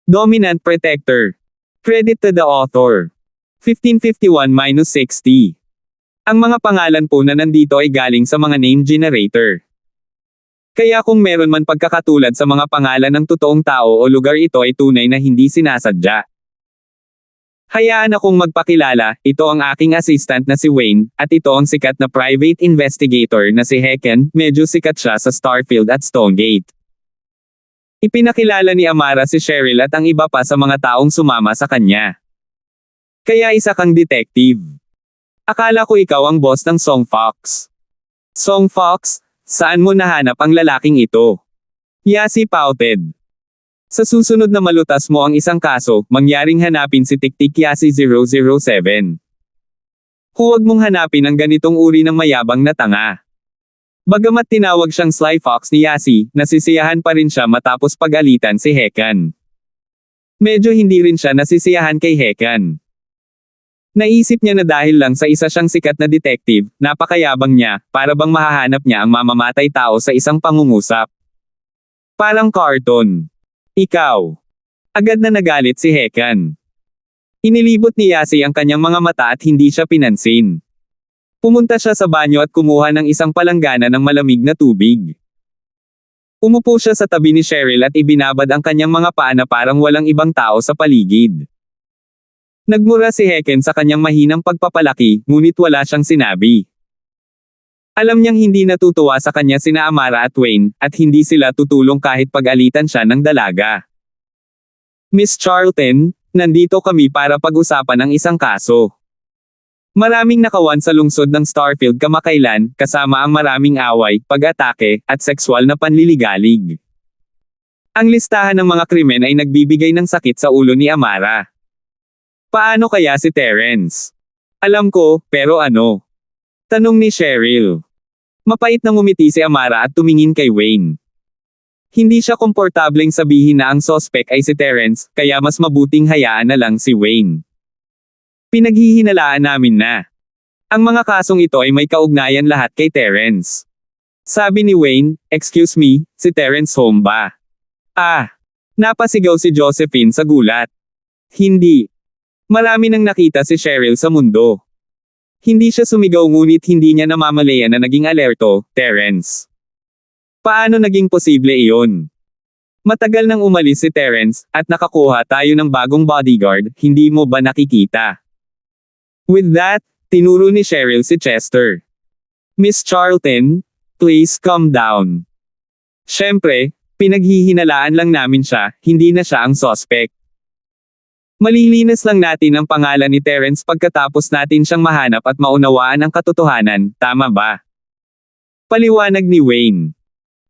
Dominant Protector. Credit to the author. 1551-60. Ang mga pangalan po na nandito ay galing sa mga name generator. Kaya kung meron man pagkakatulad sa mga pangalan ng totoong tao o lugar, ito ay tunay na hindi sinasadya. Hayaan akong magpakilala, ito ang aking assistant na si Wayne, at ito ang sikat na private investigator na si Heken, medyo sikat siya sa Starfield at Stonegate. Ipinakilala ni Amara si Cheryl at ang iba pa sa mga taong sumama sa kanya. Kaya isa kang detective. Akala ko ikaw ang boss ng Song Fox. Song Fox? Saan mo nahanap ang lalaking ito? Yasi pouted. Sa susunod na malutas mo ang isang kaso, mangyaring hanapin si Tiktik Yasi 007. Huwag mong hanapin ang ganitong uri ng mayabang na tanga. Bagamat tinawag siyang Sly Fox ni Yasi, nasisiyahan pa rin siya matapos pag-alitan si Hekan. Medyo hindi rin siya nasisiyahan kay Hekan. Naisip niya na dahil lang sa isa siyang sikat na detective, napakayabang niya, para bang mahahanap niya ang mamamatay tao sa isang pangungusap. Parang cartoon. Ikaw. Agad na nagalit si Hekan. Inilibot ni Yasi ang kanyang mga mata at hindi siya pinansin. Pumunta siya sa banyo at kumuha ng isang palanggana ng malamig na tubig. Umupo siya sa tabi ni Cheryl at ibinabad ang kanyang mga paa na parang walang ibang tao sa paligid. Nagmura si Heken sa kanyang mahinang pagpapalaki, ngunit wala siyang sinabi. Alam niyang hindi natutuwa sa kanya sina Amara at Wayne, at hindi sila tutulong kahit pag-alitan siya ng dalaga. Miss Charlton, nandito kami para pag-usapan ang isang kaso. Maraming nakawan sa lungsod ng Starfield kamakailan, kasama ang maraming away, pag-atake, at sexual na panliligalig. Ang listahan ng mga krimen ay nagbibigay ng sakit sa ulo ni Amara. Paano kaya si Terence? Alam ko, pero ano? Tanong ni Cheryl. Mapait na ngumiti si Amara at tumingin kay Wayne. Hindi siya komportableng sabihin na ang sospek ay si Terence, kaya mas mabuting hayaan na lang si Wayne. Pinaghihinalaan namin na. Ang mga kasong ito ay may kaugnayan lahat kay Terence. Sabi ni Wayne, excuse me, si Terence home ba? Napasigaw si Josephine sa gulat. Hindi. Marami nang nakita si Cheryl sa mundo. Hindi siya sumigaw ngunit hindi niya namamalayan na naging alerto, Terence. Paano naging posible iyon? Matagal nang umalis si Terence, at nakakuha tayo ng bagong bodyguard, hindi mo ba nakikita? With that, tinuro ni Cheryl si Chester. Miss Charlton, please calm down. Siyempre, pinaghihinalaan lang namin siya, hindi na siya ang suspect. Malilinis lang natin ang pangalan ni Terence pagkatapos natin siyang mahanap at maunawaan ang katotohanan, tama ba? Paliwanag ni Wayne.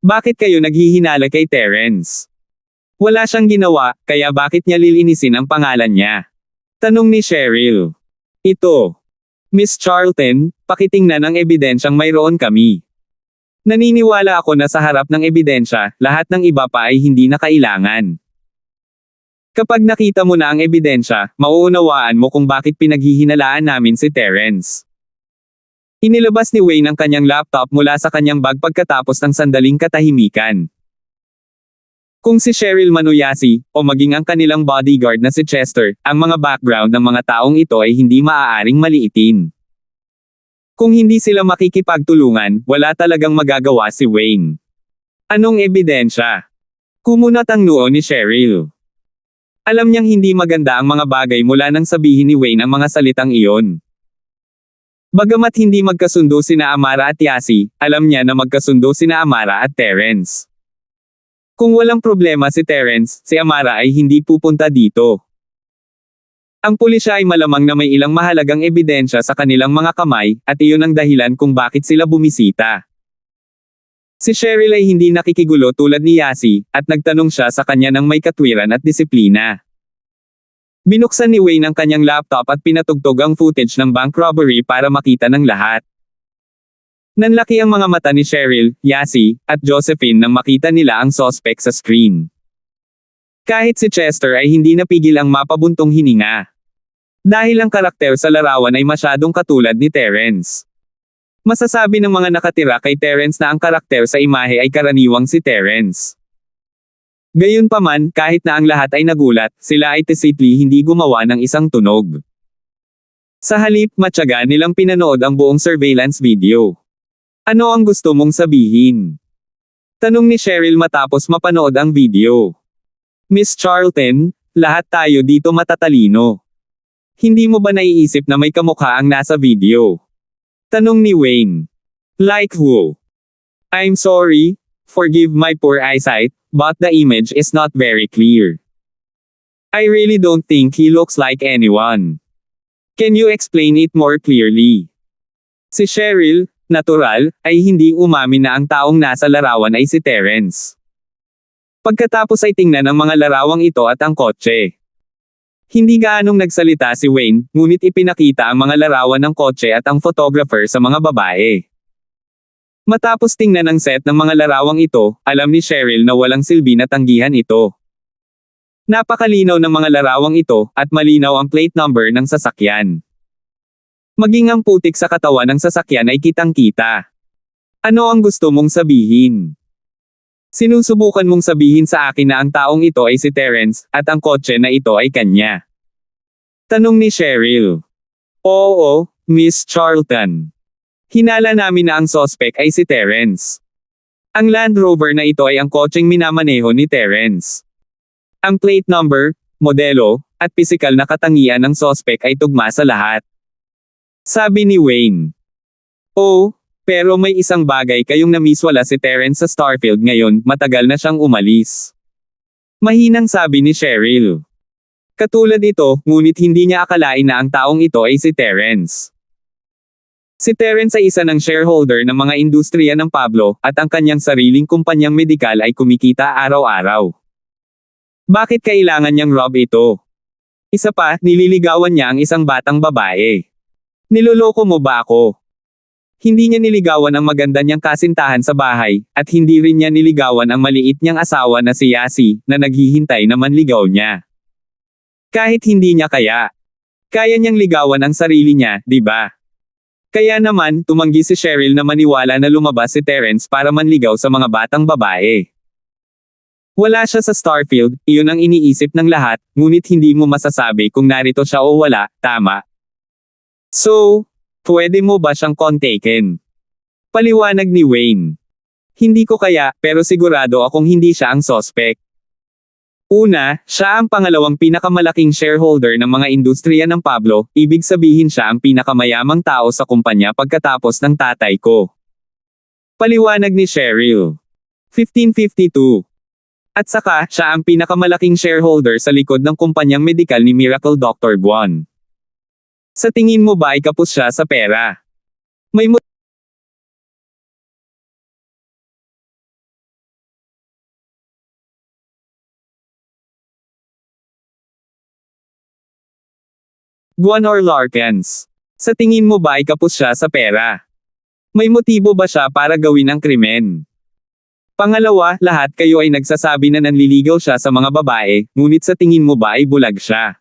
Bakit kayo naghihinala kay Terence? Wala siyang ginawa, kaya bakit niya lilinisin ang pangalan niya? Tanong ni Cheryl. Ito. Miss Charlton, pakitingnan ang ebidensyang mayroon kami. Naniniwala ako na sa harap ng ebidensya, lahat ng iba pa ay hindi na kailangan. Kapag nakita mo na ang ebidensya, mauunawaan mo kung bakit pinaghihinalaan namin si Terence. Inilabas ni Wayne ang kanyang laptop mula sa kanyang bag pagkatapos ng sandaling katahimikan. Kung si Cheryl Manuyasi, o maging ang kanilang bodyguard na si Chester, ang mga background ng mga taong ito ay hindi maaaring maliitin. Kung hindi sila makikipagtulungan, wala talagang magagawa si Wayne. Anong ebidensya? Kumunat ang noo ni Cheryl. Alam niyang hindi maganda ang mga bagay mula nang sabihin ni Wayne ang mga salitang iyon. Bagamat hindi magkasundo sina Amara at Yasi, alam niya na magkasundo sina Amara at Terence. Kung walang problema si Terence, si Amara ay hindi pupunta dito. Ang pulisya ay malamang na may ilang mahalagang ebidensya sa kanilang mga kamay, at iyon ang dahilan kung bakit sila bumisita. Si Cheryl ay hindi nakikigulo tulad ni Yasi, at nagtanong siya sa kanya ng may katwiran at disiplina. Binuksan ni Wayne ang kanyang laptop at pinatugtog ang footage ng bank robbery para makita ng lahat. Nanlaki ang mga mata ni Cheryl, Yasi, at Josephine nang makita nila ang suspect sa screen. Kahit si Chester ay hindi napigil ang mapabuntong hininga. Dahil ang karakter sa larawan ay masyadong katulad ni Terence. Masasabi ng mga nakatira kay Terence na ang karakter sa imahe ay karaniwang si Terence. Gayunpaman, kahit na ang lahat ay nagulat, sila ay tacitly hindi gumawa ng isang tunog. Sa halip, matyaga nilang pinanood ang buong surveillance video. Ano ang gusto mong sabihin? Tanong ni Cheryl matapos mapanood ang video. Miss Charlton, lahat tayo dito matatalino. Hindi mo ba naiisip na may kamukha ang nasa video? Tanong ni Wayne. Like who? I'm sorry, forgive my poor eyesight, but the image is not very clear. I really don't think he looks like anyone. Can you explain it more clearly? Si Cheryl, natural, ay hindi umamin na ang taong nasa larawan ay si Terence. Pagkatapos ay tingnan ang mga larawang ito at ang kotse. Hindi gaanong nagsalita si Wayne, ngunit ipinakita ang mga larawan ng kotse at ang photographer sa mga babae. Matapos tingnan ang set ng mga larawang ito, alam ni Cheryl na walang silbi na tanggihan ito. Napakalinaw ng mga larawang ito, at malinaw ang plate number ng sasakyan. Maging ang putik sa katawan ng sasakyan ay kitang-kita. Ano ang gusto mong sabihin? Sinusubukan mong sabihin sa akin na ang taong ito ay si Terence, at ang kotse na ito ay kanya. Tanong ni Cheryl. Oo, Miss Charlton. Hinala namin na ang suspect ay si Terence. Ang Land Rover na ito ay ang kotseng minamaneho ni Terence. Ang plate number, modelo, at pisikal na katangian ng suspect ay tugma sa lahat. Sabi ni Wayne. Oh, pero may isang bagay kayong namiswala si Terence sa Starfield ngayon, matagal na siyang umalis. Mahinang sabi ni Cheryl. Katulad ito, ngunit hindi niya akalain na ang taong ito ay si Terence. Si Terence ay isa ng shareholder ng mga industriya ng Pablo, at ang kanyang sariling kumpanyang medikal ay kumikita araw-araw. Bakit kailangan niyang rob ito? Isa pa, nililigawan niya ang isang batang babae. Niloloko mo ba ako? Hindi niya niligawan ang maganda niyang kasintahan sa bahay, at hindi rin niya niligawan ang maliit niyang asawa na si Yasi, na naghihintay na manligaw niya. Kahit hindi niya kaya niyang ligawan ang sarili niya, di ba? Kaya naman, tumanggi si Cheryl na maniwala na lumabas si Terence para manligaw sa mga batang babae. Wala siya sa Starfield, iyon ang iniisip ng lahat, ngunit hindi mo masasabi kung narito siya o wala, tama? So, pwede mo ba siyang kontakin? Paliwanag ni Wayne. Hindi ko kaya, pero sigurado akong hindi siya ang suspect. Una, siya ang pangalawang pinakamalaking shareholder ng mga industriya ng Pablo, ibig sabihin siya ang pinakamayamang tao sa kumpanya pagkatapos ng tatay ko. Paliwanag ni Cheryl. 1552. At saka, siya ang pinakamalaking shareholder sa likod ng kumpanyang medikal ni Miracle Dr. Guan. Sa tingin mo ba ay kapos siya sa pera? May Guan or Larkins? Sa tingin mo ba ay kapos siya sa pera? May motibo ba siya para gawin ang krimen? Pangalawa, lahat kayo ay nagsasabi na nanliligaw siya sa mga babae, ngunit sa tingin mo ba ay bulag siya?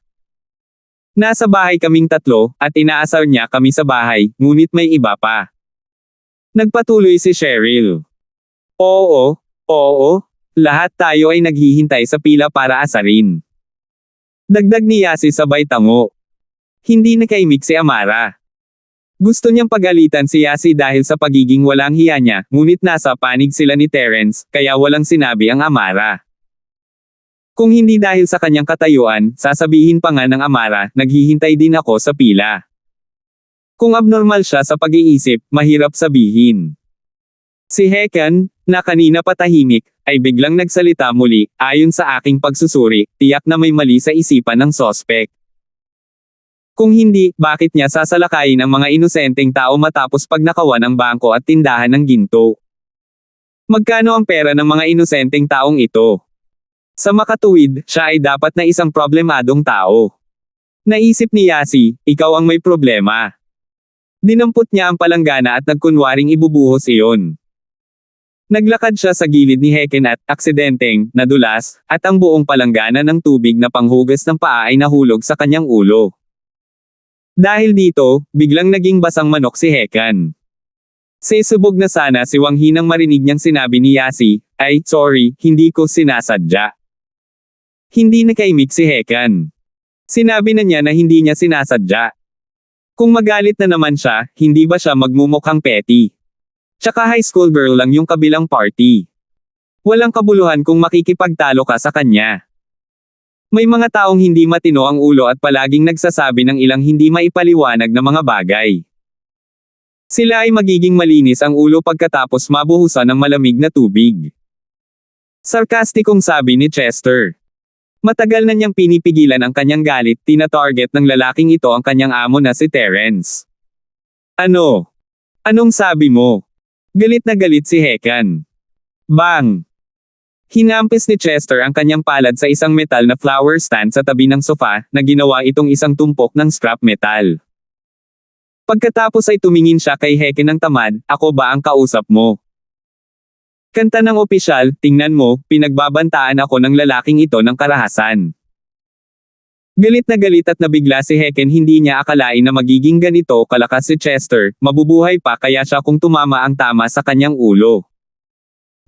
Nasa bahay kaming tatlo, at inaasar niya kami sa bahay, ngunit may iba pa. Nagpatuloy si Cheryl. Oo, lahat tayo ay naghihintay sa pila para asarin. Dagdag ni Yasi sabay tango. Hindi nakaimik si Amara. Gusto niyang pagalitan si Yasi dahil sa pagiging walang hiya niya, ngunit nasa panig sila ni Terence, kaya walang sinabi ang Amara. Kung hindi dahil sa kanyang katayuan, sasabihin pa nga ng Amara, naghihintay din ako sa pila. Kung abnormal siya sa pag-iisip, mahirap sabihin. Si Hekan, na kanina patahimik, ay biglang nagsalita muli, ayon sa aking pagsusuri, tiyak na may mali sa isipan ng sospek. Kung hindi, bakit niya sasalakayin ang mga inosenteng tao matapos pagnakawan ang bangko at tindahan ng ginto? Magkano ang pera ng mga inosenteng taong ito? Sa makatuwid, siya ay dapat na isang problemadong tao. Naisip ni Yasi, ikaw ang may problema. Dinampot niya ang palanggana at nagkunwaring ibubuhos iyon. Naglakad siya sa gilid ni Heken at, aksidenteng, nadulas, at ang buong palanggana ng tubig na panghugas ng paa ay nahulog sa kanyang ulo. Dahil dito, biglang naging basang manok si Hekan. Sesubog na sana si Wang Hi nang marinig niyang sinabi ni Yasi, ay, sorry, hindi ko sinasadya. Hindi nakaimik si Hekan. Sinabi na niya na hindi niya sinasadya. Kung magalit na naman siya, hindi ba siya magmumukhang petty? Tsaka high school girl lang yung kabilang party. Walang kabuluhan kung makikipagtalo ka sa kanya. May mga taong hindi matino ang ulo at palaging nagsasabi ng ilang hindi maipaliwanag na mga bagay. Sila ay magiging malinis ang ulo pagkatapos mabuhusan ng malamig na tubig. Sarkastikong sabi ni Chester. Matagal na niyang pinipigilan ang kanyang galit, tina-target ng lalaking ito ang kanyang amo na si Terence. Ano? Anong sabi mo? Galit na galit si Hekan. Bang! Hinampis ni Chester ang kanyang palad sa isang metal na flower stand sa tabi ng sofa, na ginawa itong isang tumpok ng scrap metal. Pagkatapos ay tumingin siya kay Hekan ng tamad, ako ba ang kausap mo? Kanta ng opisyal, tingnan mo, pinagbabantaan ako ng lalaking ito ng karahasan. Galit na galit at nabigla si Hekan, hindi niya akalain na magiging ganito kalakas si Chester, mabubuhay pa kaya siya kung tumama ang tama sa kanyang ulo.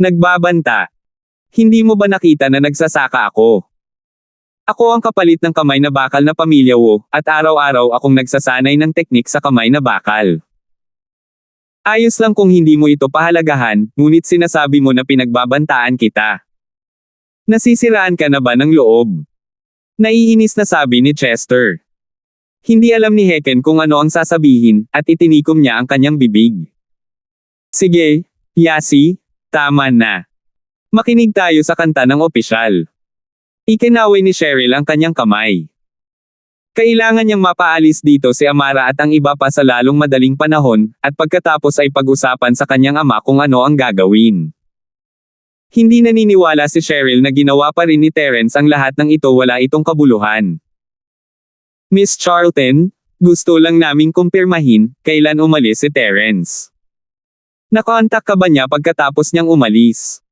Nagbabanta. Hindi mo ba nakita na nagsasaka ako? Ako ang kapalit ng kamay na bakal na pamilya mo, at araw-araw akong nagsasanay ng teknik sa kamay na bakal. Ayos lang kung hindi mo ito pahalagahan, ngunit sinasabi mo na pinagbabantaan kita. Nasisiraan ka na ba ng loob? Naiinis na sabi ni Chester. Hindi alam ni Hekan kung ano ang sasabihin, at itinikom niya ang kanyang bibig. Sige, Yasi, tama na. Makinig tayo sa kanta ng opisyal. Ikinaway ni Cheryl ang kanyang kamay. Kailangan niyang mapaalis dito si Amara at ang iba pa sa lalong madaling panahon, at pagkatapos ay pag-usapan sa kanyang ama kung ano ang gagawin. Hindi naniniwala si Cheryl na ginawa pa rin ni Terence ang lahat ng ito, wala itong kabuluhan. Miss Charlton, gusto lang naming kumpirmahin, kailan umalis si Terence. Nakontak ka ba niya pagkatapos niyang umalis?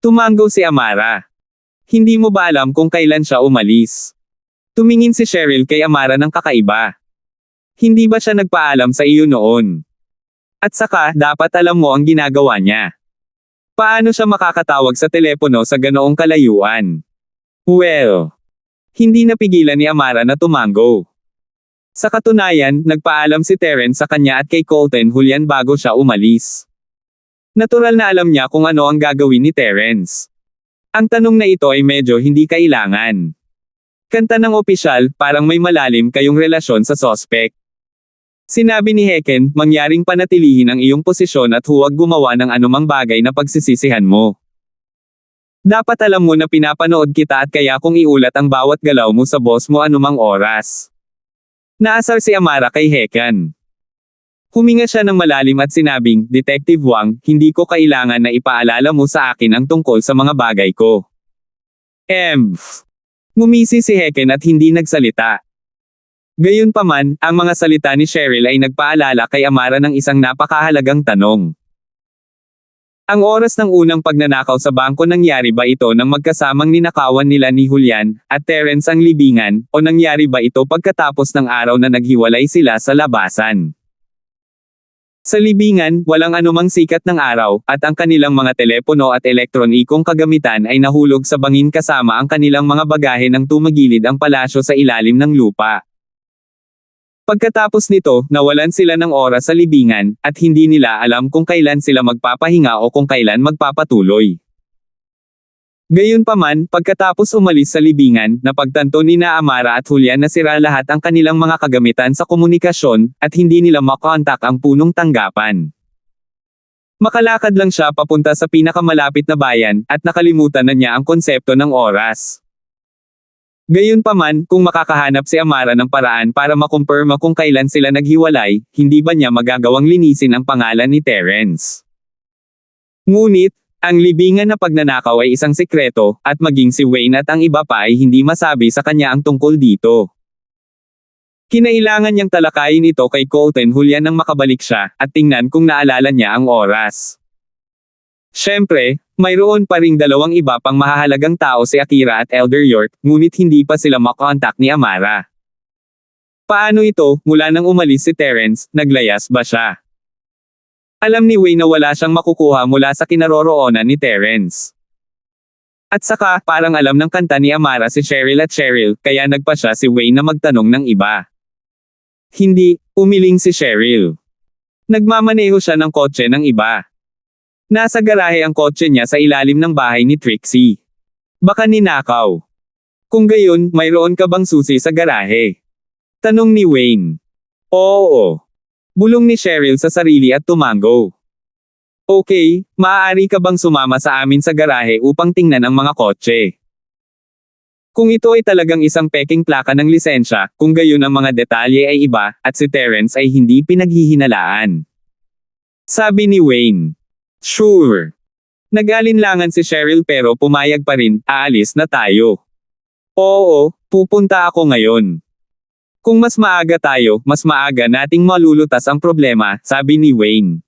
Tumango si Amara. Hindi mo ba alam kung kailan siya umalis? Tumingin si Cheryl kay Amara ng kakaiba. Hindi ba siya nagpaalam sa iyo noon? At saka, dapat alam mo ang ginagawa niya. Paano siya makakatawag sa telepono sa ganoong kalayuan? Well, hindi napigilan ni Amara na tumango. Sa katunayan, nagpaalam si Terence sa kanya at kay Colton Julian bago siya umalis. Natural na alam niya kung ano ang gagawin ni Terence. Ang tanong na ito ay medyo hindi kailangan. Kanta ng opisyal, parang may malalim kayong relasyon sa sospek. Sinabi ni Hekan, mangyaring panatilihin ang iyong posisyon at huwag gumawa ng anumang bagay na pagsisisihan mo. Dapat alam mo na pinapanood kita at kaya kung iulat ang bawat galaw mo sa boss mo anumang oras. Naasar si Amara kay Hekan. Huminga siya ng malalim at sinabing, Detective Wang, hindi ko kailangan na ipaalala mo sa akin ang tungkol sa mga bagay ko. Ngumisi si Hekan at hindi nagsalita. Gayunpaman, ang mga salita ni Cheryl ay nagpaalala kay Amara ng isang napakahalagang tanong. Ang oras ng unang pagnanakaw sa bangko, nangyari ba ito nang magkasamang ninakawan nila ni Julian at Terence ang libingan, o nangyari ba ito pagkatapos ng araw na naghiwalay sila sa labasan? Sa libingan, walang anumang sikat ng araw, at ang kanilang mga telepono at elektronikong kagamitan ay nahulog sa bangin kasama ang kanilang mga bagahe nang tumagilid ang palasyo sa ilalim ng lupa. Pagkatapos nito, nawalan sila ng oras sa libingan, at hindi nila alam kung kailan sila magpapahinga o kung kailan magpapatuloy. Gayunpaman, pagkatapos umalis sa libingan, napagtanto ni Amara at Julian na sira lahat ang kanilang mga kagamitan sa komunikasyon, at hindi nila makontak ang punong tanggapan. Makalakad lang siya papunta sa pinakamalapit na bayan, at nakalimutan na niya ang konsepto ng oras. Gayunpaman, kung makakahanap si Amara ng paraan para makumpirma kung kailan sila naghiwalay, hindi ba niya magagawang linisin ang pangalan ni Terence? Ngunit, ang libingan na pagnanakaw ay isang sikreto, at maging si Wayne at ang iba pa ay hindi masabi sa kanya ang tungkol dito. Kinailangan niyang talakayin ito kay Colton Julian nang makabalik siya, at tingnan kung naalala niya ang oras. Siyempre, mayroon pa ring dalawang iba pang mahahalagang tao, si Akira at Elder York, ngunit hindi pa sila makontak ni Amara. Paano ito, mula nang umalis si Terence, naglayas ba siya? Alam ni Wayne na wala siyang makukuha mula sa kinaroroonan ni Terence. At saka, parang alam ng kanta ni Amara si Cheryl at Cheryl, kaya nagpa siya si Wayne na magtanong ng iba. Hindi, umiling si Cheryl. Nagmamaneho siya ng kotse ng iba. Nasa garahe ang kotse niya sa ilalim ng bahay ni Trixie. Baka ninakaw. Kung gayon, mayroon ka bang susi sa garahe? Tanong ni Wayne. Oo. Bulong ni Cheryl sa sarili at tumango. Okay, maaari ka bang sumama sa amin sa garahe upang tingnan ang mga kotse? Kung ito ay talagang isang peking plaka ng lisensya, kung gayon ang mga detalye ay iba, at si Terence ay hindi pinaghihinalaan. Sabi ni Wayne. Sure. Nag-alinlangan si Cheryl pero pumayag pa rin, aalis na tayo. Oo, pupunta ako ngayon. Kung mas maaga tayo, mas maaga nating malulutas ang problema, sabi ni Wayne.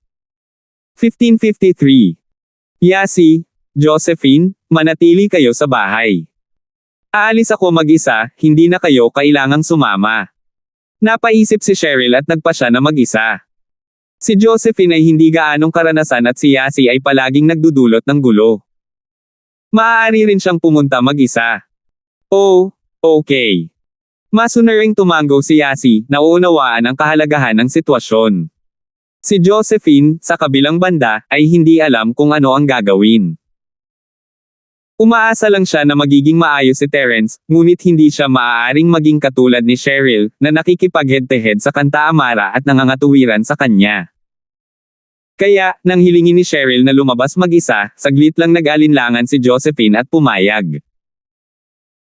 15:53. Yasi, Josephine, manatili kayo sa bahay. Aalis ako mag-isa, hindi na kayo kailangang sumama. Napaisip si Cheryl at nagpa siya na mag-isa. Si Josephine ay hindi gaanong karanasan at si Yasi ay palaging nagdudulot ng gulo. Maaari rin siyang pumunta mag-isa. Oh, okay. Masunaring tumango si Yasi, nauunawaan ang kahalagahan ng sitwasyon. Si Josephine, sa kabilang banda, ay hindi alam kung ano ang gagawin. Umaasa lang siya na magiging maayos si Terence, ngunit hindi siya maaaring maging katulad ni Cheryl, na nakikipag-head-to-head sa kanta Amara at nangangatuwiran sa kanya. Kaya, nang hilingin ni Cheryl na lumabas mag-isa, saglit lang nag-alinlangan si Josephine at pumayag.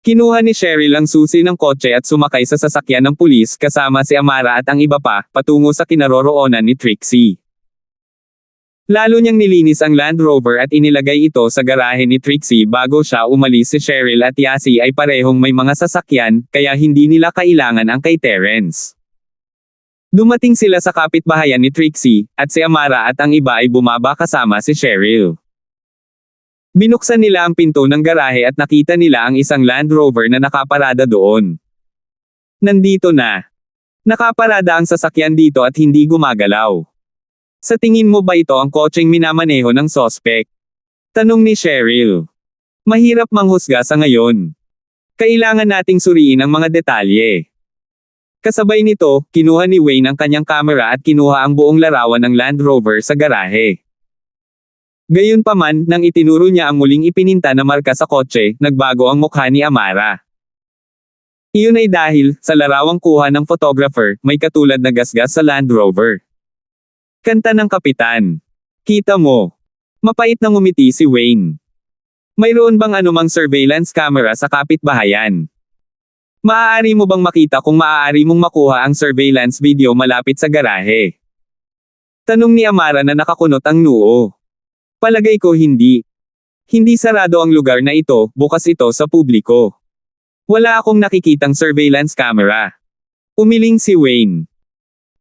Kinuha ni Cheryl ang susi ng kotse at sumakay sa sasakyan ng pulis kasama si Amara at ang iba pa, patungo sa kinaroroonan ni Trixie. Lalo niyang nilinis ang Land Rover at inilagay ito sa garahe ni Trixie bago siya umalis. Si Cheryl at Yasi ay parehong may mga sasakyan, kaya hindi nila kailangan ang kay Terence. Dumating sila sa kapitbahayan ni Trixie, at si Amara at ang iba ay bumaba kasama si Cheryl. Binuksan nila ang pinto ng garahe at nakita nila ang isang Land Rover na nakaparada doon. Nandito na. Nakaparada ang sasakyan dito at hindi gumagalaw. Sa tingin mo ba ito ang kotseng minamaneho ng sospek? Tanong ni Cheryl. Mahirap manghusga sa ngayon. Kailangan nating suriin ang mga detalye. Kasabay nito, kinuha ni Wayne ang kanyang kamera at kinuha ang buong larawan ng Land Rover sa garahe. Gayunpaman, nang itinuro niya ang muling ipininta na marka sa kotse, nagbago ang mukha ni Amara. Iyon ay dahil, sa larawang kuha ng photographer, may katulad na gasgas sa Land Rover. Kanta ng kapitan. Kita mo. Mapait na ngumiti si Wayne. Mayroon bang anumang surveillance camera sa kapitbahayan? Maaari mo bang makita kung maaari mong makuha ang surveillance video malapit sa garahe? Tanong ni Amara na nakakunot ang noo. Palagay ko hindi. Hindi sarado ang lugar na ito, bukas ito sa publiko. Wala akong nakikitang surveillance camera. Umiling si Wayne.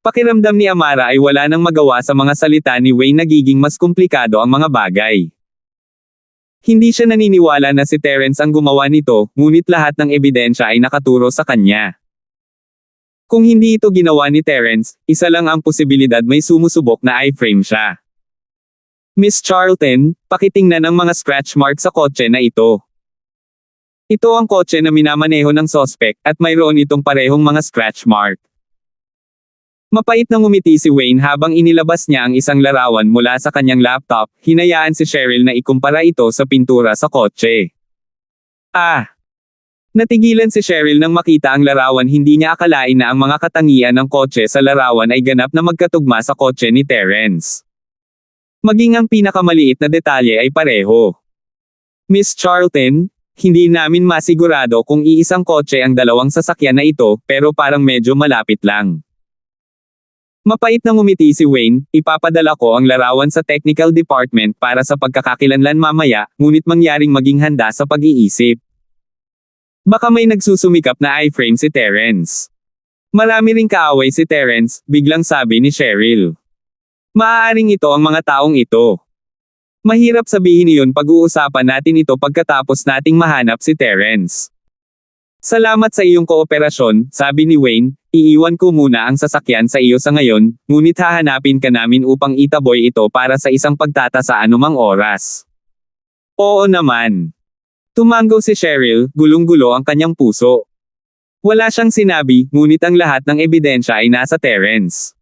Pakiramdam ni Amara ay wala nang magawa sa mga salita ni Wayne, nagiging mas komplikado ang mga bagay. Hindi siya naniniwala na si Terence ang gumawa nito, ngunit lahat ng ebidensya ay nakaturo sa kanya. Kung hindi ito ginawa ni Terence, isa lang ang posibilidad, may sumusubok na iframe siya. Miss Charlton, pakitingnan ang mga scratch mark sa kotse na ito. Ito ang kotse na minamaneho ng sospek, at mayroon itong parehong mga scratch mark. Mapait na ngumiti si Wayne habang inilabas niya ang isang larawan mula sa kanyang laptop. Hinayaan si Cheryl na ikumpara ito sa pintura sa kotse. Natigilan si Cheryl nang makita ang larawan. Hindi niya akalain na ang mga katangian ng kotse sa larawan ay ganap na magkatugma sa kotse ni Terence. Maging ang pinakamaliit na detalye ay pareho. Miss Charlton, hindi namin masigurado kung iisang kotse ang dalawang sasakyan na ito, pero parang medyo malapit lang. Mapait na ngumiti si Wayne, ipapadala ko ang larawan sa technical department para sa pagkakakilanlan mamaya, ngunit mangyaring maging handa sa pag-iisip. Baka may nagsusumikap na iframe si Terence. Marami ring kaaway si Terence, biglang sabi ni Cheryl. Maaaring ito ang mga taong ito. Mahirap sabihin iyon, pag-uusapan natin ito pagkatapos nating mahanap si Terence. Salamat sa iyong kooperasyon, sabi ni Wayne, iiwan ko muna ang sasakyan sa iyo sa ngayon, ngunit hahanapin ka namin upang itaboy ito para sa isang pagtata sa anumang oras. Oo naman. Tumango si Cheryl, gulong-gulo ang kanyang puso. Wala siyang sinabi, ngunit ang lahat ng ebidensya ay nasa Terence.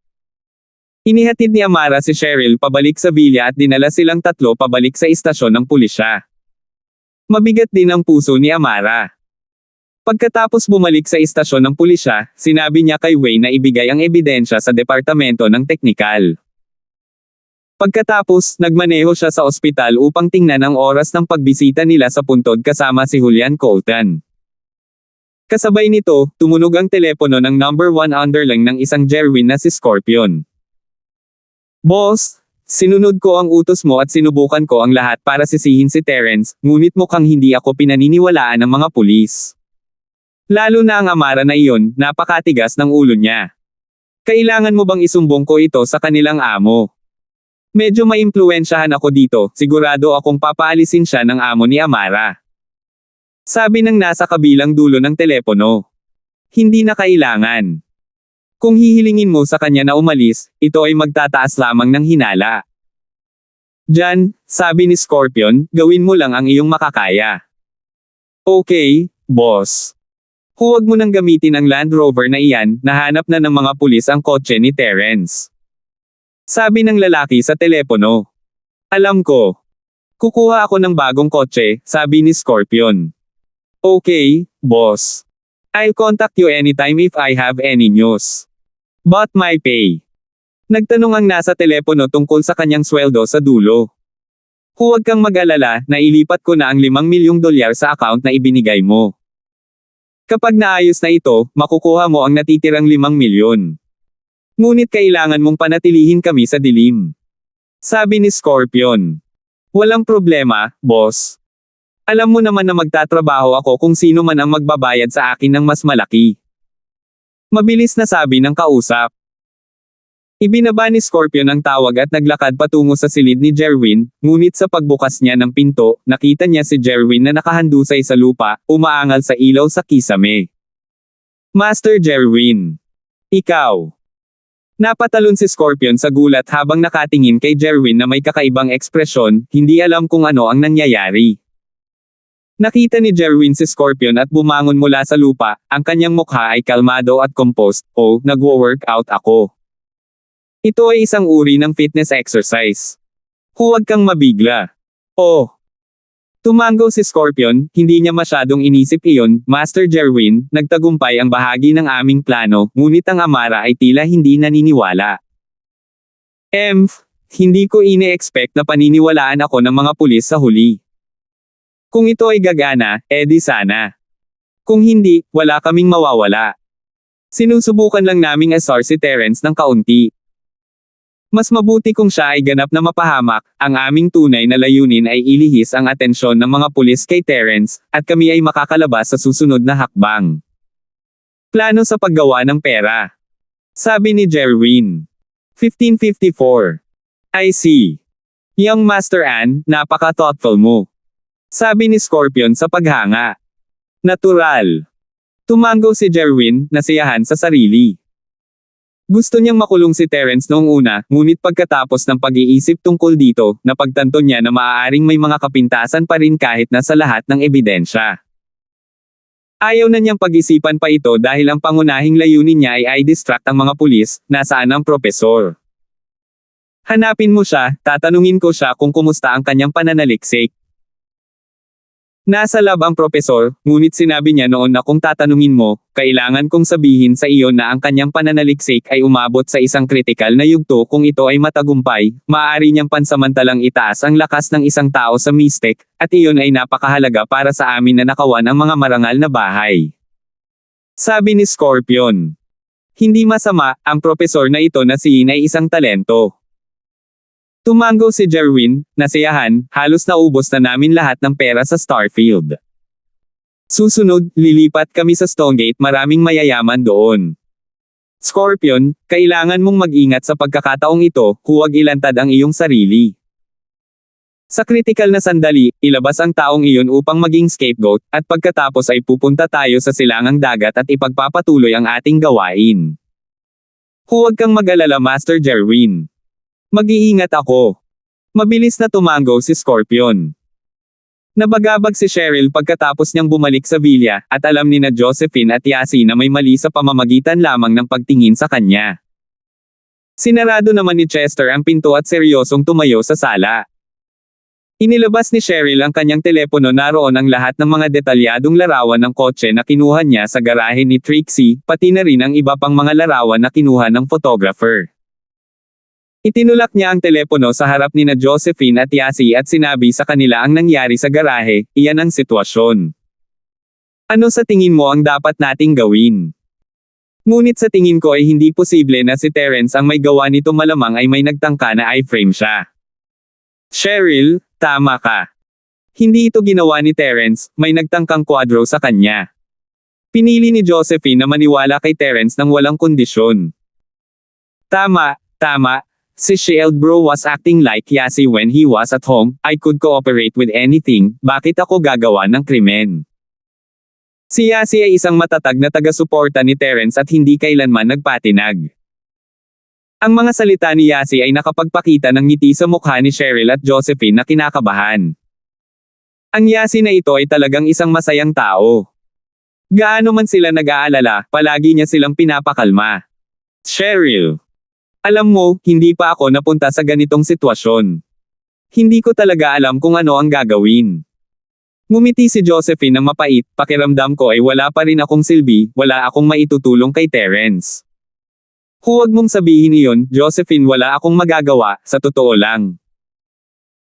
Inihatid ni Amara si Cheryl pabalik sa villa at dinala silang tatlo pabalik sa istasyon ng pulisya. Mabigat din ang puso ni Amara. Pagkatapos bumalik sa istasyon ng pulisya, sinabi niya kay Wayne na ibigay ang ebidensya sa departamento ng teknikal. Pagkatapos, nagmaneho siya sa ospital upang tingnan ang oras ng pagbisita nila sa puntod kasama si Julian Colton. Kasabay nito, tumunog ang telepono ng number 1 underling ng isang Jerwin na si Scorpion. Boss, sinunod ko ang utos mo at sinubukan ko ang lahat para sisihin si Terence, ngunit mukhang hindi ako pinaniniwalaan ng mga pulis. Lalo na ang Amara na iyon, napakatigas ng ulo niya. Kailangan mo bang isumbong ko ito sa kanilang amo? Medyo maimpluwensyahan ako dito, sigurado akong papaalisin siya ng amo ni Amara. Sabi ng nasa kabilang dulo ng telepono. Hindi na kailangan. Kung hihilingin mo sa kanya na umalis, ito ay magtataas lamang ng hinala. Jan, sabi ni Scorpion, gawin mo lang ang iyong makakaya. Okay, boss. Huwag mo nang gamitin ang Land Rover na iyan, nahanap na ng mga pulis ang kotse ni Terence. Sabi ng lalaki sa telepono. Alam ko. Kukuha ako ng bagong kotse, sabi ni Scorpion. Okay, boss. I'll contact you anytime if I have any news. But my pay. Nagtanong ang nasa telepono tungkol sa kanyang sweldo sa dulo. Huwag kang mag-alala, nailipat ko na ang $5 milyong sa account na ibinigay mo. Kapag naayos na ito, makukuha mo ang natitirang 5 milyon. Ngunit kailangan mong panatilihin kami sa dilim. Sabi ni Scorpion. Walang problema, boss. Alam mo naman na magtatrabaho ako kung sino man ang magbabayad sa akin ng mas malaki. Mabilis na sabi ng kausap. Ibinaba ni Scorpion ang tawag at naglakad patungo sa silid ni Jerwin, ngunit sa pagbukas niya ng pinto, nakita niya si Jerwin na nakahandusay sa lupa, umaangal sa ilaw sa kisame. Master Jerwin. Ikaw. Napatalon si Scorpion sa gulat habang nakatingin kay Jerwin na may kakaibang ekspresyon, hindi alam kung ano ang nangyayari. Nakita ni Jerwin si Scorpion at bumangon mula sa lupa, ang kanyang mukha ay kalmado at composed, nagwo-workout ako. Ito ay isang uri ng fitness exercise. Huwag kang mabigla. Tumango si Scorpion, hindi niya masyadong inisip iyon, Master Jerwin, nagtagumpay ang bahagi ng aming plano, ngunit ang Amara ay tila hindi naniniwala. Hindi ko ine-expect na paniniwalaan ako ng mga pulis sa huli. Kung ito ay gagana, edi sana. Kung hindi, wala kaming mawawala. Sinusubukan lang naming asar si Terence ng kaunti. Mas mabuti kung siya ay ganap na mapahamak, ang aming tunay na layunin ay ilihis ang atensyon ng mga pulis kay Terence, at kami ay makakalabas sa susunod na hakbang. Plano sa paggawa ng pera. Sabi ni Jerwin. 1554. I see. Young Master Ann, napaka-thoughtful mo. Sabi ni Scorpion sa paghanga. Natural. Tumango si Jerwin, nasiyahan sa sarili. Gusto niyang makulong si Terence noong una, ngunit pagkatapos ng pag-iisip tungkol dito, napagtanto niya na maaaring may mga kapintasan pa rin kahit na sa lahat ng ebidensya. Ayaw na niyang pag-isipan pa ito dahil ang pangunahing layunin niya ay i-distract ang mga pulis, nasaan ang propesor. Hanapin mo siya, tatanungin ko siya kung kumusta ang kanyang pananaliksik. Nasa lab ang propesor, ngunit sinabi niya noon na kung tatanungin mo, kailangan kong sabihin sa iyo na ang kanyang pananaliksik ay umabot sa isang kritikal na yugto kung ito ay matagumpay, maaari niyang pansamantalang itaas ang lakas ng isang tao sa Mystic, at iyon ay napakahalaga para sa amin na nakawan ang mga marangal na bahay. Sabi ni Scorpion. Hindi masama, ang propesor na ito na si Ian ay isang talento. Tumango si Jerwin, nasiyahan, halos naubos na namin lahat ng pera sa Starfield. Susunod, lilipat kami sa Stonegate, maraming mayayaman doon. Scorpion, kailangan mong mag-ingat sa pagkakataong ito, huwag ilantad ang iyong sarili. Sa kritikal na sandali, ilabas ang taong iyon upang maging scapegoat, at pagkatapos ay pupunta tayo sa silangang dagat at ipagpapatuloy ang ating gawain. Huwag kang mag-alala, Master Jerwin. Mag-iingat ako. Mabilis na tumango si Scorpion. Nabagabag si Cheryl pagkatapos niyang bumalik sa villa, at alam ni na Josephine at Yasi na may mali sa pamamagitan lamang ng pagtingin sa kanya. Sinarado naman ni Chester ang pinto at seryosong tumayo sa sala. Inilabas ni Cheryl ang kanyang telepono, naroon ang lahat ng mga detalyadong larawan ng kotse na kinuha niya sa garahe ni Trixie, pati na rin ang iba pang mga larawan na kinuha ng photographer. Itinulak niya ang telepono sa harap ni na Josephine at Yasi at sinabi sa kanila ang nangyari sa garahe, iyan ang sitwasyon. Ano sa tingin mo ang dapat nating gawin? Ngunit sa tingin ko ay hindi posible na si Terence ang may gawa nito, malamang ay may nagtangka na iframe siya. Cheryl, tama ka. Hindi ito ginawa ni Terence, may nagtangkang kwadro sa kanya. Pinili ni Josephine na maniwala kay Terence nang walang kondisyon. Tama. Si Shield bro was acting like Yasi when he was at home. I could cooperate with anything, bakit ako gagawa ng krimen? Si Yasi ay isang matatag na taga-suporta ni Terence at hindi kailanman nagpatinag. Ang mga salita ni Yasi ay nakapagpakita ng ngiti sa mukha ni Cheryl at Josephine na kinakabahan. Ang Yasi na ito ay talagang isang masayang tao. Gaano man sila nag-aalala, palagi niya silang pinapakalma. Cheryl, alam mo, hindi pa ako napunta sa ganitong sitwasyon. Hindi ko talaga alam kung ano ang gagawin. Ngumiti si Josephine ng mapait, pakiramdam ko ay wala pa rin akong silbi, wala akong maitutulong kay Terence. Huwag mong sabihin iyon, Josephine, wala akong magagawa, sa totoo lang.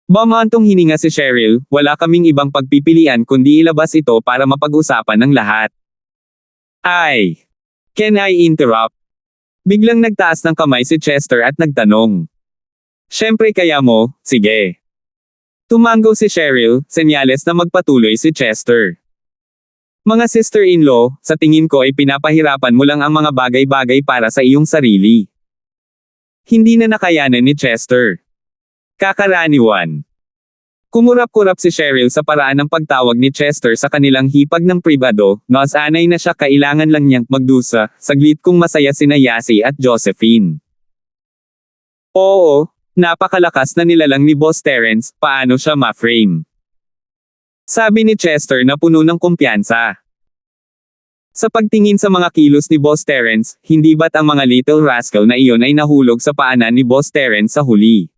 Bumantong hininga si Cheryl, wala kaming ibang pagpipilian kundi ilabas ito para mapag-usapan ng lahat. Can I interrupt? Biglang nagtaas ng kamay si Chester at nagtanong. Siyempre kaya mo, sige. Tumango si Cheryl, senyales na magpatuloy si Chester. Mga sister-in-law, sa tingin ko ay pinapahirapan mo lang ang mga bagay-bagay para sa iyong sarili. Hindi na nakayanan ni Chester. Kakaraniwan. Kumurap-kurap si Cheryl sa paraan ng pagtawag ni Chester sa kanilang hipag ng pribado, nasanay na siya, kailangan lang niyang magdusa, saglit kung masaya sina Yasi at Josephine. Oo, napakalakas na nilalang ni Boss Terence, paano siya ma-frame? Sabi ni Chester na puno ng kumpiyansa. Sa pagtingin sa mga kilos ni Boss Terence, hindi ba't ang mga little rascal na iyon ay nahulog sa paanan ni Boss Terence sa huli?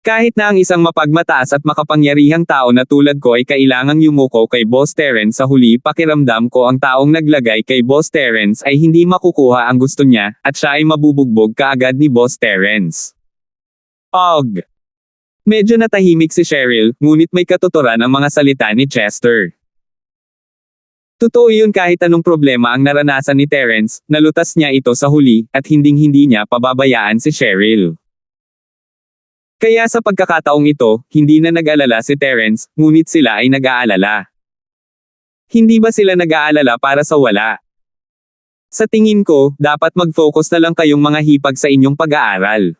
Kahit na ang isang mapagmataas at makapangyarihang tao na tulad ko ay kailangang yumuko kay Boss Terence sa huli, pakiramdam ko ang taong naglagay kay Boss Terence ay hindi makukuha ang gusto niya, at siya ay mabubugbog kaagad ni Boss Terence. Medyo natahimik si Cheryl, ngunit may katuturan ang mga salita ni Chester. Totoo yun, kahit anong problema ang naranasan ni Terence, nalutas niya ito sa huli, at hinding-hindi niya pababayaan si Cheryl. Kaya sa pagkakataong ito, hindi na nag-alala si Terence, ngunit sila ay nag-aalala. Hindi ba sila nag-aalala para sa wala? Sa tingin ko, dapat mag-focus na lang kayong mga hipag sa inyong pag-aaral.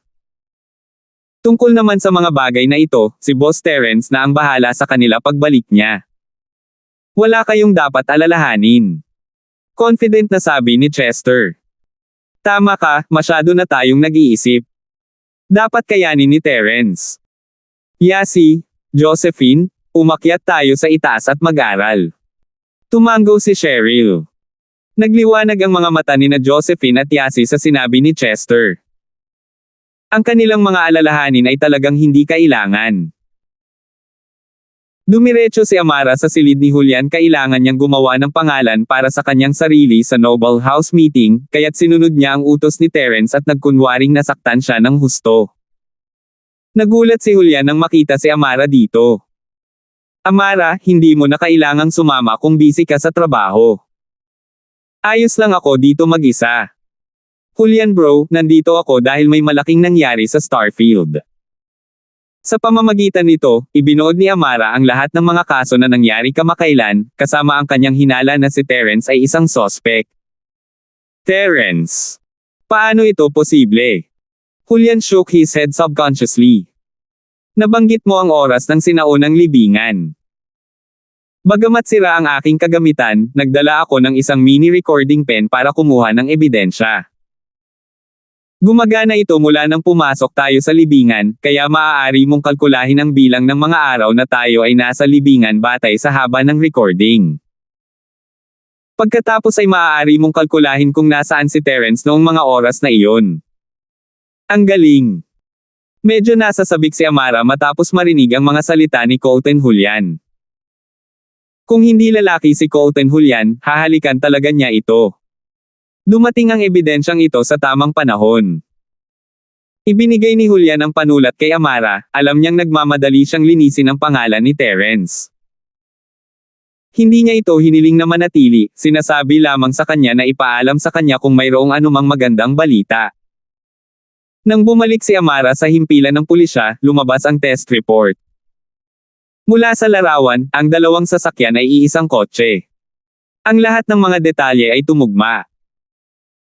Tungkol naman sa mga bagay na ito, si Boss Terence na ang bahala sa kanila pagbalik niya. Wala kayong dapat alalahanin. Confident na sabi ni Chester. Tama ka, masyado na tayong nag-iisip. Dapat kayanin ni Terence. Yasi, Josephine, umakyat tayo sa itaas at mag-aral. Tumango si Cheryl. Nagliwanag ang mga mata ni na Josephine at Yasi sa sinabi ni Chester. Ang kanilang mga alalahanin ay talagang hindi kailangan. Dumiretso si Amara sa silid ni Julian, kailangan niyang gumawa ng pangalan para sa kanyang sarili sa Noble House meeting, kaya't sinunod niya ang utos ni Terence at nagkunwaring nasaktan siya ng husto. Nagulat si Julian nang makita si Amara dito. Amara, hindi mo na kailangang sumama kung busy ka sa trabaho. Ayos lang ako dito mag-isa. Julian bro, nandito ako dahil may malaking nangyari sa Starfield. Sa pamamagitan nito, ibinuod ni Amara ang lahat ng mga kaso na nangyari kamakailan, kasama ang kanyang hinala na si Terence ay isang suspect. Terence. Paano ito posible? Julian shook his head subconsciously. Nabanggit mo ang oras ng sinaunang libingan. Bagamat sira ang aking kagamitan, nagdala ako ng isang mini recording pen para kumuha ng ebidensya. Gumagana ito mula nang pumasok tayo sa libingan, kaya maaari mong kalkulahin ang bilang ng mga araw na tayo ay nasa libingan batay sa haba ng recording. Pagkatapos ay maaari mong kalkulahin kung nasaan si Terence noong mga oras na iyon. Ang galing! Medyo nasasabik si Amara matapos marinig ang mga salita ni Colton Julian. Kung hindi lalaki si Colton Julian, hahalikan talaga niya ito. Dumating ang ebidensyang ito sa tamang panahon. Ibinigay ni Julian ang panulat kay Amara, alam niyang nagmamadali siyang linisin ang pangalan ni Terence. Hindi niya ito hiniling na manatili, sinasabi lamang sa kanya na ipaalam sa kanya kung mayroong anumang magandang balita. Nang bumalik si Amara sa himpilan ng pulisya, lumabas ang test report. Mula sa larawan, ang dalawang sasakyan ay iisang kotse. Ang lahat ng mga detalye ay tumugma.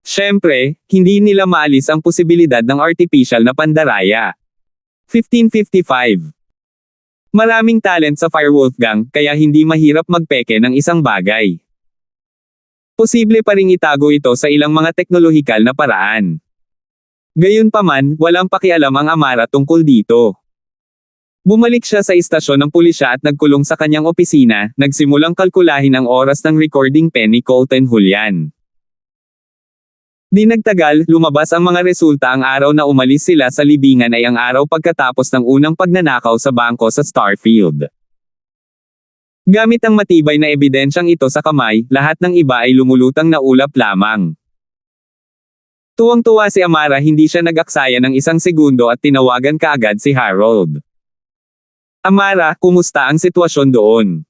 Siyempre, hindi nila maalis ang posibilidad ng artificial na pandaraya. 1555. Maraming talent sa Firewolf Gang, kaya hindi mahirap magpeke ng isang bagay. Posible pa ring itago ito sa ilang mga teknolohikal na paraan. Gayunpaman, walang pakialam ang Amara tungkol dito. Bumalik siya sa istasyon ng pulisya at nagkulong sa kanyang opisina, nagsimulang kalkulahin ang oras ng recording pen ni Colton Julian. Di nagtagal, lumabas ang mga resulta. Ang araw na umalis sila sa libingan ay ang araw pagkatapos ng unang pagnanakaw sa bangko sa Starfield. Gamit ang matibay na ebidensyang ito sa kamay, lahat ng iba ay lumulutang na ulap lamang. Tuwang-tuwa si Amara, hindi siya nag-aksaya ng isang segundo at tinawagan kaagad si Harold. Amara, kumusta ang sitwasyon doon?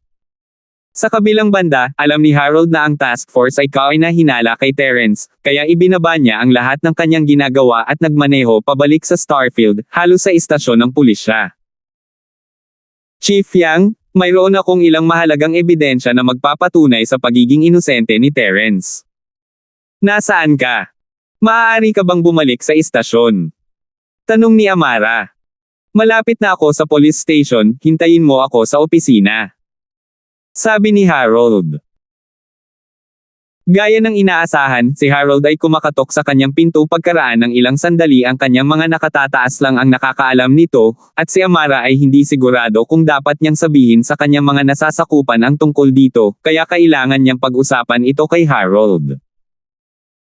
Sa kabilang banda, alam ni Harold na ang task force ay kainahinala kay Terence, kaya ibinaba niya ang lahat ng kanyang ginagawa at nagmaneho pabalik sa Starfield, halos sa istasyon ng pulisya. Chief Yang, mayroon akong ilang mahalagang ebidensya na magpapatunay sa pagiging inosente ni Terence. Nasaan ka? Maaari ka bang bumalik sa istasyon? Tanong ni Amara. Malapit na ako sa police station, hintayin mo ako sa opisina. Sabi ni Harold. Gaya ng inaasahan, si Harold ay kumakatok sa kanyang pinto pagkaraan ng ilang sandali. Ang kanyang mga nakatataas lang ang nakakaalam nito, at si Amara ay hindi sigurado kung dapat niyang sabihin sa kanyang mga nasasakupan ang tungkol dito, kaya kailangan niyang pag-usapan ito kay Harold.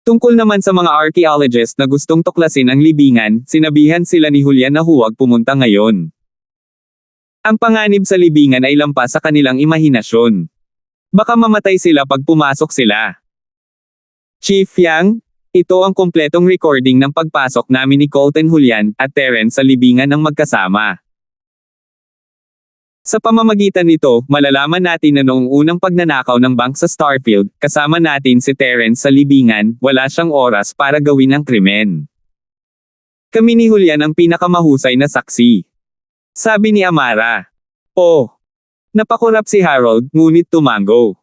Tungkol naman sa mga archaeologist na gustong tuklasin ang libingan, sinabihan sila ni Julian na huwag pumunta ngayon. Ang panganib sa libingan ay lampas sa kanilang imahinasyon. Baka mamatay sila pag pumasok sila. Chief Yang, ito ang kumpletong recording ng pagpasok namin ni Colton Julian at Terence sa libingan ng magkasama. Sa pamamagitan nito, malalaman natin na noong unang pagnanakaw ng bank sa Starfield, kasama natin si Terence sa libingan, wala siyang oras para gawin ang krimen. Kami ni Julian ang pinakamahusay na saksi. Sabi ni Amara. Oh. Napakurap si Harold, ngunit tumango.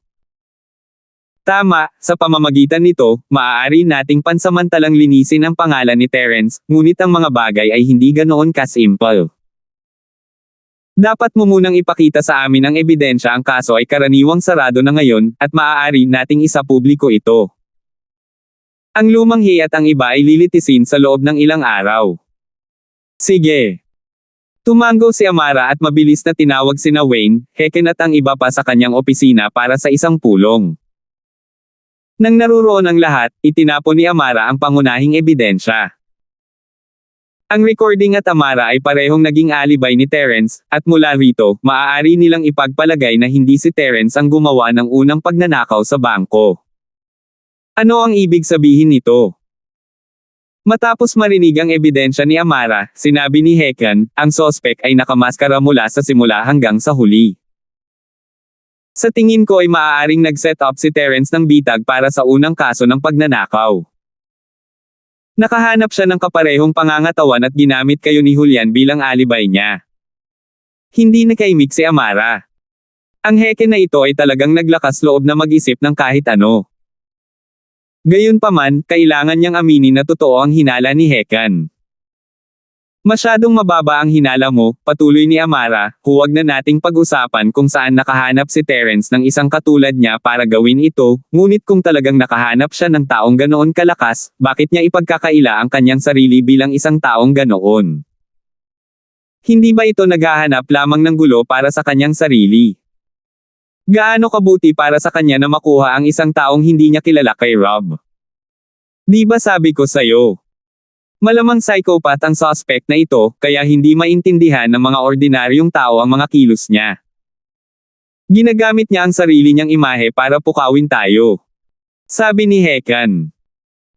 Tama, sa pamamagitan nito, maaari nating pansamantalang linisin ang pangalan ni Terence, ngunit ang mga bagay ay hindi ganoon kasimple. Dapat mo munang ipakita sa amin ang ebidensya. Ang kaso ay karaniwang sarado na ngayon, at maaari nating isapubliko ito. Ang lumang at ang iba ay lilitisin sa loob ng ilang araw. Sige. Tumango si Amara at mabilis na tinawag sina Wayne, Heken at ang iba pa sa kanyang opisina para sa isang pulong. Nang naruroon ang lahat, itinapon ni Amara ang pangunahing ebidensya. Ang recording at Amara ay parehong naging alibay ni Terence, at mula rito, maaari nilang ipagpalagay na hindi si Terence ang gumawa ng unang pagnanakaw sa bangko. Ano ang ibig sabihin nito? Matapos marinig ang ebidensya ni Amara, sinabi ni Heken, ang sospek ay nakamaskara mula sa simula hanggang sa huli. Sa tingin ko ay maaaring nag-set up si Terence ng bitag para sa unang kaso ng pagnanakaw. Nakahanap siya ng kaparehong pangangatawan at ginamit kayo ni Julian bilang alibay niya. Hindi nakaimik si Amara. Ang Heken na ito ay talagang naglakas loob na mag-isip ng kahit ano. Gayunpaman, kailangan niyang aminin na totoo ang hinala ni Heken. Masyadong mababa ang hinala mo, patuloy ni Amara, huwag na nating pag-usapan kung saan nakahanap si Terence ng isang katulad niya para gawin ito, ngunit kung talagang nakahanap siya ng taong ganoon kalakas, bakit niya ipagkakaila ang kanyang sarili bilang isang taong ganoon? Hindi ba ito naghahanap lamang ng gulo para sa kanyang sarili? Gaano kabuti para sa kanya na makuha ang isang taong hindi niya kilala kay Rob? Di ba sabi ko sa'yo? Malamang psychopath ang suspect na ito, kaya hindi maintindihan ng mga ordinaryong tao ang mga kilos niya. Ginagamit niya ang sarili niyang imahe para pukawin tayo. Sabi ni Hekan.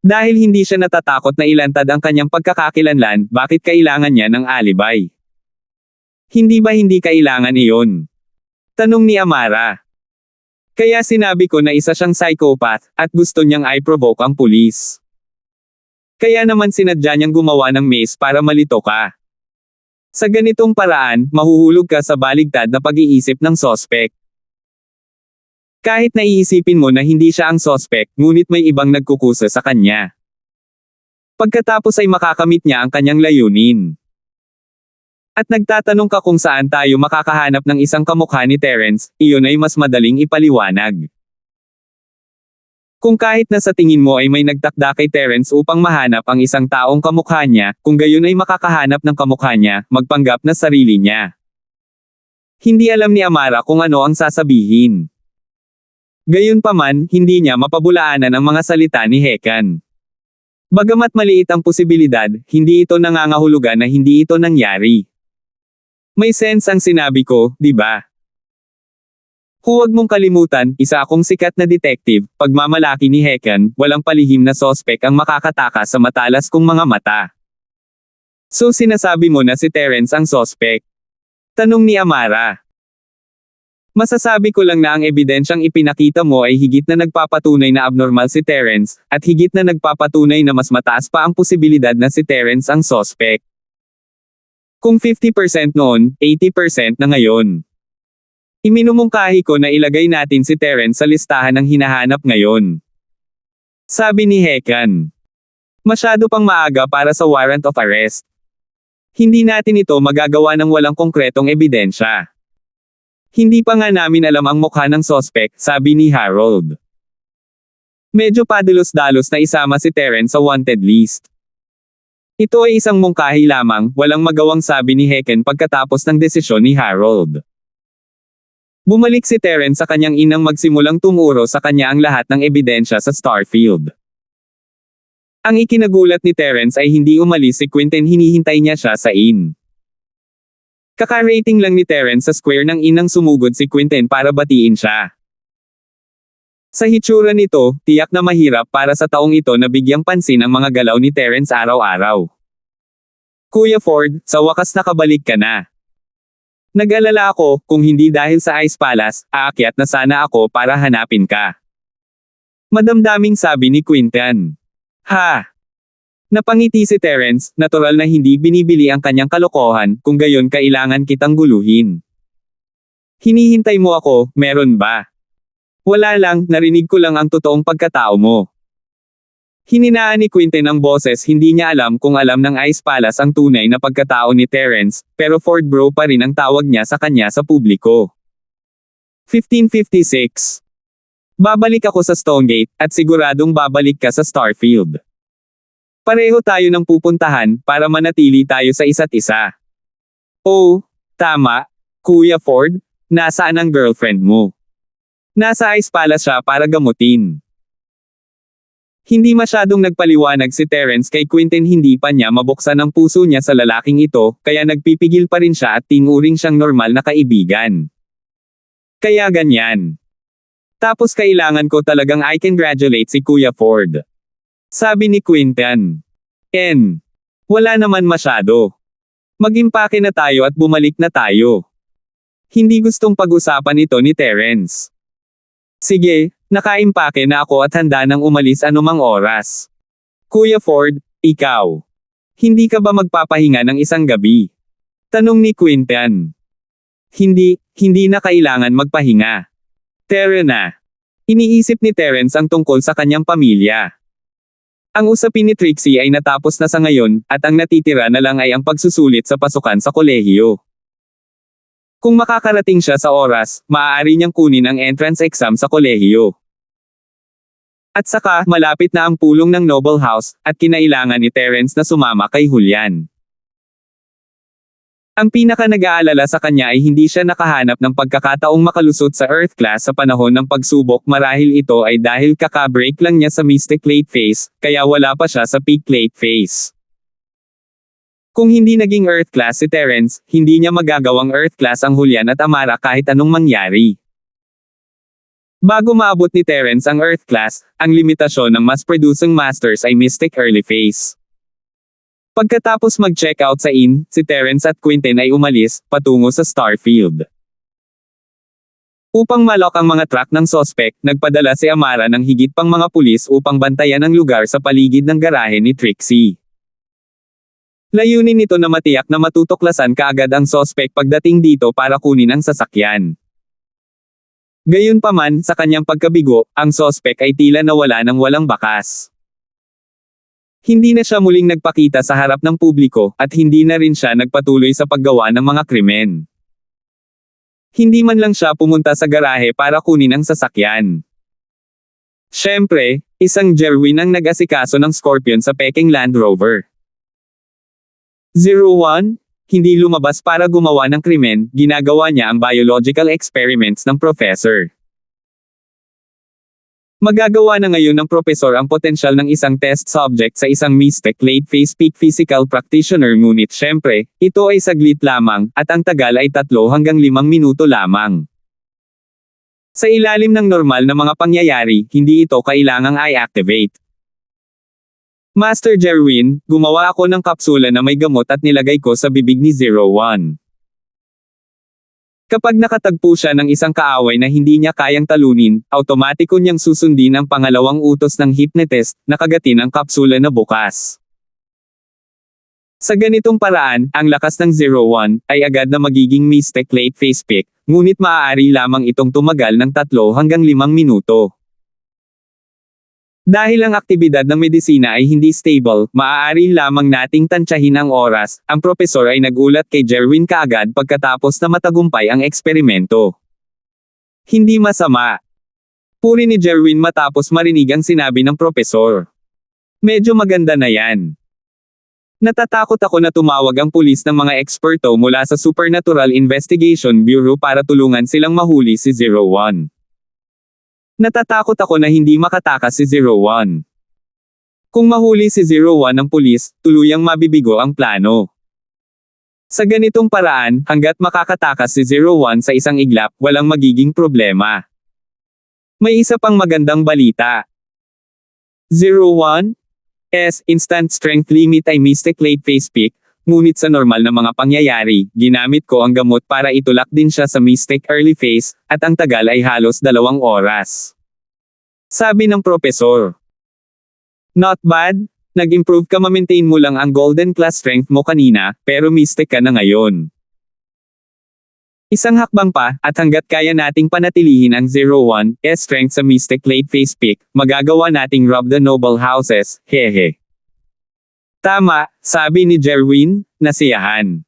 Dahil hindi siya natatakot na ilantad ang kanyang pagkakakilanlan, bakit kailangan niya ng alibay? Hindi ba hindi kailangan iyon? Tanong ni Amara. Kaya sinabi ko na isa siyang psychopath, at gusto niyang i-provoke ang pulis. Kaya naman sinadya niyang gumawa ng maze para malito ka. Sa ganitong paraan, mahuhulog ka sa baligtad na pag-iisip ng sospek. Kahit naiisipin mo na hindi siya ang sospek, ngunit may ibang nagkukusa sa kanya. Pagkatapos ay makakamit niya ang kanyang layunin. At nagtatanong ka kung saan tayo makakahanap ng isang kamukha ni Terence, iyon ay mas madaling ipaliwanag. Kung kahit na sa tingin mo ay may nagtakda kay Terence upang mahanap ang isang taong kamukha niya, kung gayon ay makakahanap ng kamukha niya, magpanggap na sarili niya. Hindi alam ni Amara kung ano ang sasabihin. Gayunpaman, hindi niya mapabulaanan ang mga salita ni Hekan. Bagamat maliit ang posibilidad, hindi ito nangangahulugan na hindi ito nangyari. May sense ang sinabi ko, di ba? Huwag mong kalimutan, isa akong sikat na detective, pagmamalaki ni Hekan, walang palihim na sospek ang makakatakas sa matalas kong mga mata. So sinasabi mo na si Terence ang sospek? Tanong ni Amara. Masasabi ko lang na ang ebidensyang ipinakita mo ay higit na nagpapatunay na abnormal si Terence, at higit na nagpapatunay na mas mataas pa ang posibilidad na si Terence ang sospek. Kung 50% noon, 80% na ngayon. Iminumungkahi ko na ilagay natin si Terence sa listahan ng hinahanap ngayon. Sabi ni Hekan. Masyado pang maaga para sa warrant of arrest. Hindi natin ito magagawa ng walang konkretong ebidensya. Hindi pa nga namin alam ang mukha ng sospek, sabi ni Harold. Medyo padalos-dalos na isama si Terence sa wanted list. Ito ay isang mungkahi lamang, walang magawang sabi ni Hekan pagkatapos ng desisyon ni Harold. Bumalik si Terence sa kanyang inang magsimulang tumuro sa kanya ang lahat ng ebidensya sa Starfield. Ang ikinagulat ni Terence ay hindi umalis si Quentin, hinihintay niya siya sa inn. Kaka-rating lang ni Terence sa square ng inang sumugod si Quentin para batiin siya. Sa hitsura nito, tiyak na mahirap para sa taong ito na bigyang pansin ang mga galaw ni Terence araw-araw. Kuya Ford, sa wakas nakabalik ka na. Nag-alala ako, kung hindi dahil sa Ice Palace, aakyat na sana ako para hanapin ka. Madamdaming sabi ni Quentin. Ha? Napangiti si Terence, natural na hindi binibili ang kanyang kalokohan, kung gayon kailangan kitang guluhin. Hinihintay mo ako, meron ba? Wala lang, narinig ko lang ang totoong pagkatao mo. Hininaan ni Quentin ang boses, hindi niya alam kung alam ng Ice Palace ang tunay na pagkatao ni Terence, pero Ford Bro pa rin ang tawag niya sa kanya sa publiko. 1556. Babalik ako sa Stonegate, at siguradong babalik ka sa Starfield. Pareho tayo ng pupuntahan, para manatili tayo sa isa't isa. Oh, tama, Kuya Ford, nasaan ang girlfriend mo? Nasa Ice Palace siya para gamutin. Hindi masyadong nagpaliwanag si Terence kay Quentin, hindi pa niya mabuksan ang puso niya sa lalaking ito, kaya nagpipigil pa rin siya at tinuring siyang normal na kaibigan. Kaya ganyan. Tapos kailangan ko talagang i-congratulate si Kuya Ford. Sabi ni Quentin. Wala naman masyado. Mag-impake na tayo at bumalik na tayo. Hindi gustong pag-usapan ito ni Terence. Sige, nakaimpake na ako at handa nang umalis anumang oras. Kuya Ford, ikaw. Hindi ka ba magpapahinga ng isang gabi? Tanong ni Quentin. Hindi na kailangan magpahinga. Tara na. Iniisip ni Terence ang tungkol sa kanyang pamilya. Ang usapin ni Trixie ay natapos na sa ngayon, at ang natitira na lang ay ang pagsusulit sa pasukan sa kolehiyo. Kung makakarating siya sa oras, maaari niyang kunin ang entrance exam sa kolehiyo. At saka, malapit na ang pulong ng Noble House, at kinailangan ni Terence na sumama kay Julian. Ang pinaka-nag-aalala sa kanya ay hindi siya nakahanap ng pagkakataong makalusot sa Earth class sa panahon ng pagsubok, marahil ito ay dahil kaka-break lang niya sa Mystic Late Phase, kaya wala pa siya sa Peak Late Phase. Kung hindi naging Earth class si Terence, hindi niya magagawang Earth class ang Julian at Amara kahit anong mangyari. Bago maabot ni Terence ang Earth class, ang limitasyon ng mass-producing masters ay Mystic Early Phase. Pagkatapos mag-check out sa inn, si Terence at Quentin ay umalis, patungo sa Starfield. Upang malok ang mga truck ng sospek, nagpadala si Amara ng higit pang mga pulis upang bantayan ang lugar sa paligid ng garahe ni Trixie. Layunin nito na matiyak na matutuklasan kaagad ang sospek pagdating dito para kunin ang sasakyan. Gayunpaman, sa kanyang pagkabigo, ang sospek ay tila nawala ng walang bakas. Hindi na siya muling nagpakita sa harap ng publiko, at hindi na rin siya nagpatuloy sa paggawa ng mga krimen. Hindi man lang siya pumunta sa garahe para kunin ang sasakyan. Siyempre, isang Jerwin ang nag-asikaso ng Scorpion sa peking Land Rover. 01, hindi lumabas para gumawa ng krimen, ginagawa niya ang biological experiments ng professor. Magagawa na ngayon ng propesor ang potensyal ng isang test subject sa isang Mystic Late Phase Peak Physical Practitioner, ngunit syempre, ito ay saglit lamang, at ang tagal ay 3 hanggang 5 minuto lamang. Sa ilalim ng normal na mga pangyayari, hindi ito kailangang i-activate. Master Jerwin, gumawa ako ng kapsula na may gamot at nilagay ko sa bibig ni 01. Kapag nakatagpo siya ng isang kaaway na hindi niya kayang talunin, automatiko niyang susundin ang pangalawang utos ng hypnotist, nakagatin ang kapsula na bukas. Sa ganitong paraan, ang lakas ng 01 ay agad na magiging Mystic Late Phase Peak, ngunit maaari lamang itong tumagal ng 3 hanggang 5 minuto. Dahil ang aktibidad ng medisina ay hindi stable, maaari lamang nating tansyahin ang oras. Ang propesor ay nagulat kay Jerwin kaagad pagkatapos na matagumpay ang eksperimento. Hindi masama. Puri ni Jerwin matapos marinig ang sinabi ng propesor. Medyo maganda na yan. Natatakot ako na tumawag ang pulis ng mga eksperto mula sa Supernatural Investigation Bureau para tulungan silang mahuli si 01. Natatakot ako na hindi makatakas si 01. Kung mahuli si 01 ng pulis, tuluyang mabibigo ang plano. Sa ganitong paraan, hanggat makakatakas si 01 sa isang iglap, walang magiging problema. May isa pang magandang balita. 01's instant strength limit ay Mystic Late Phase Peak, ngunit sa normal na mga pangyayari, ginamit ko ang gamot para itulak din siya sa Mystic Early Phase, at ang tagal ay halos 2 oras. Sabi ng propesor. Not bad, nag-improve ka, ma-maintain mo lang ang golden class strength mo kanina, pero Mystic ka na ngayon. Isang hakbang pa, at hanggat kaya nating panatilihin ang 01's strength sa Mystic Late Phase Peak, magagawa nating rob the noble houses, hehe. Tama, sabi ni Jerwin, nasiyahan.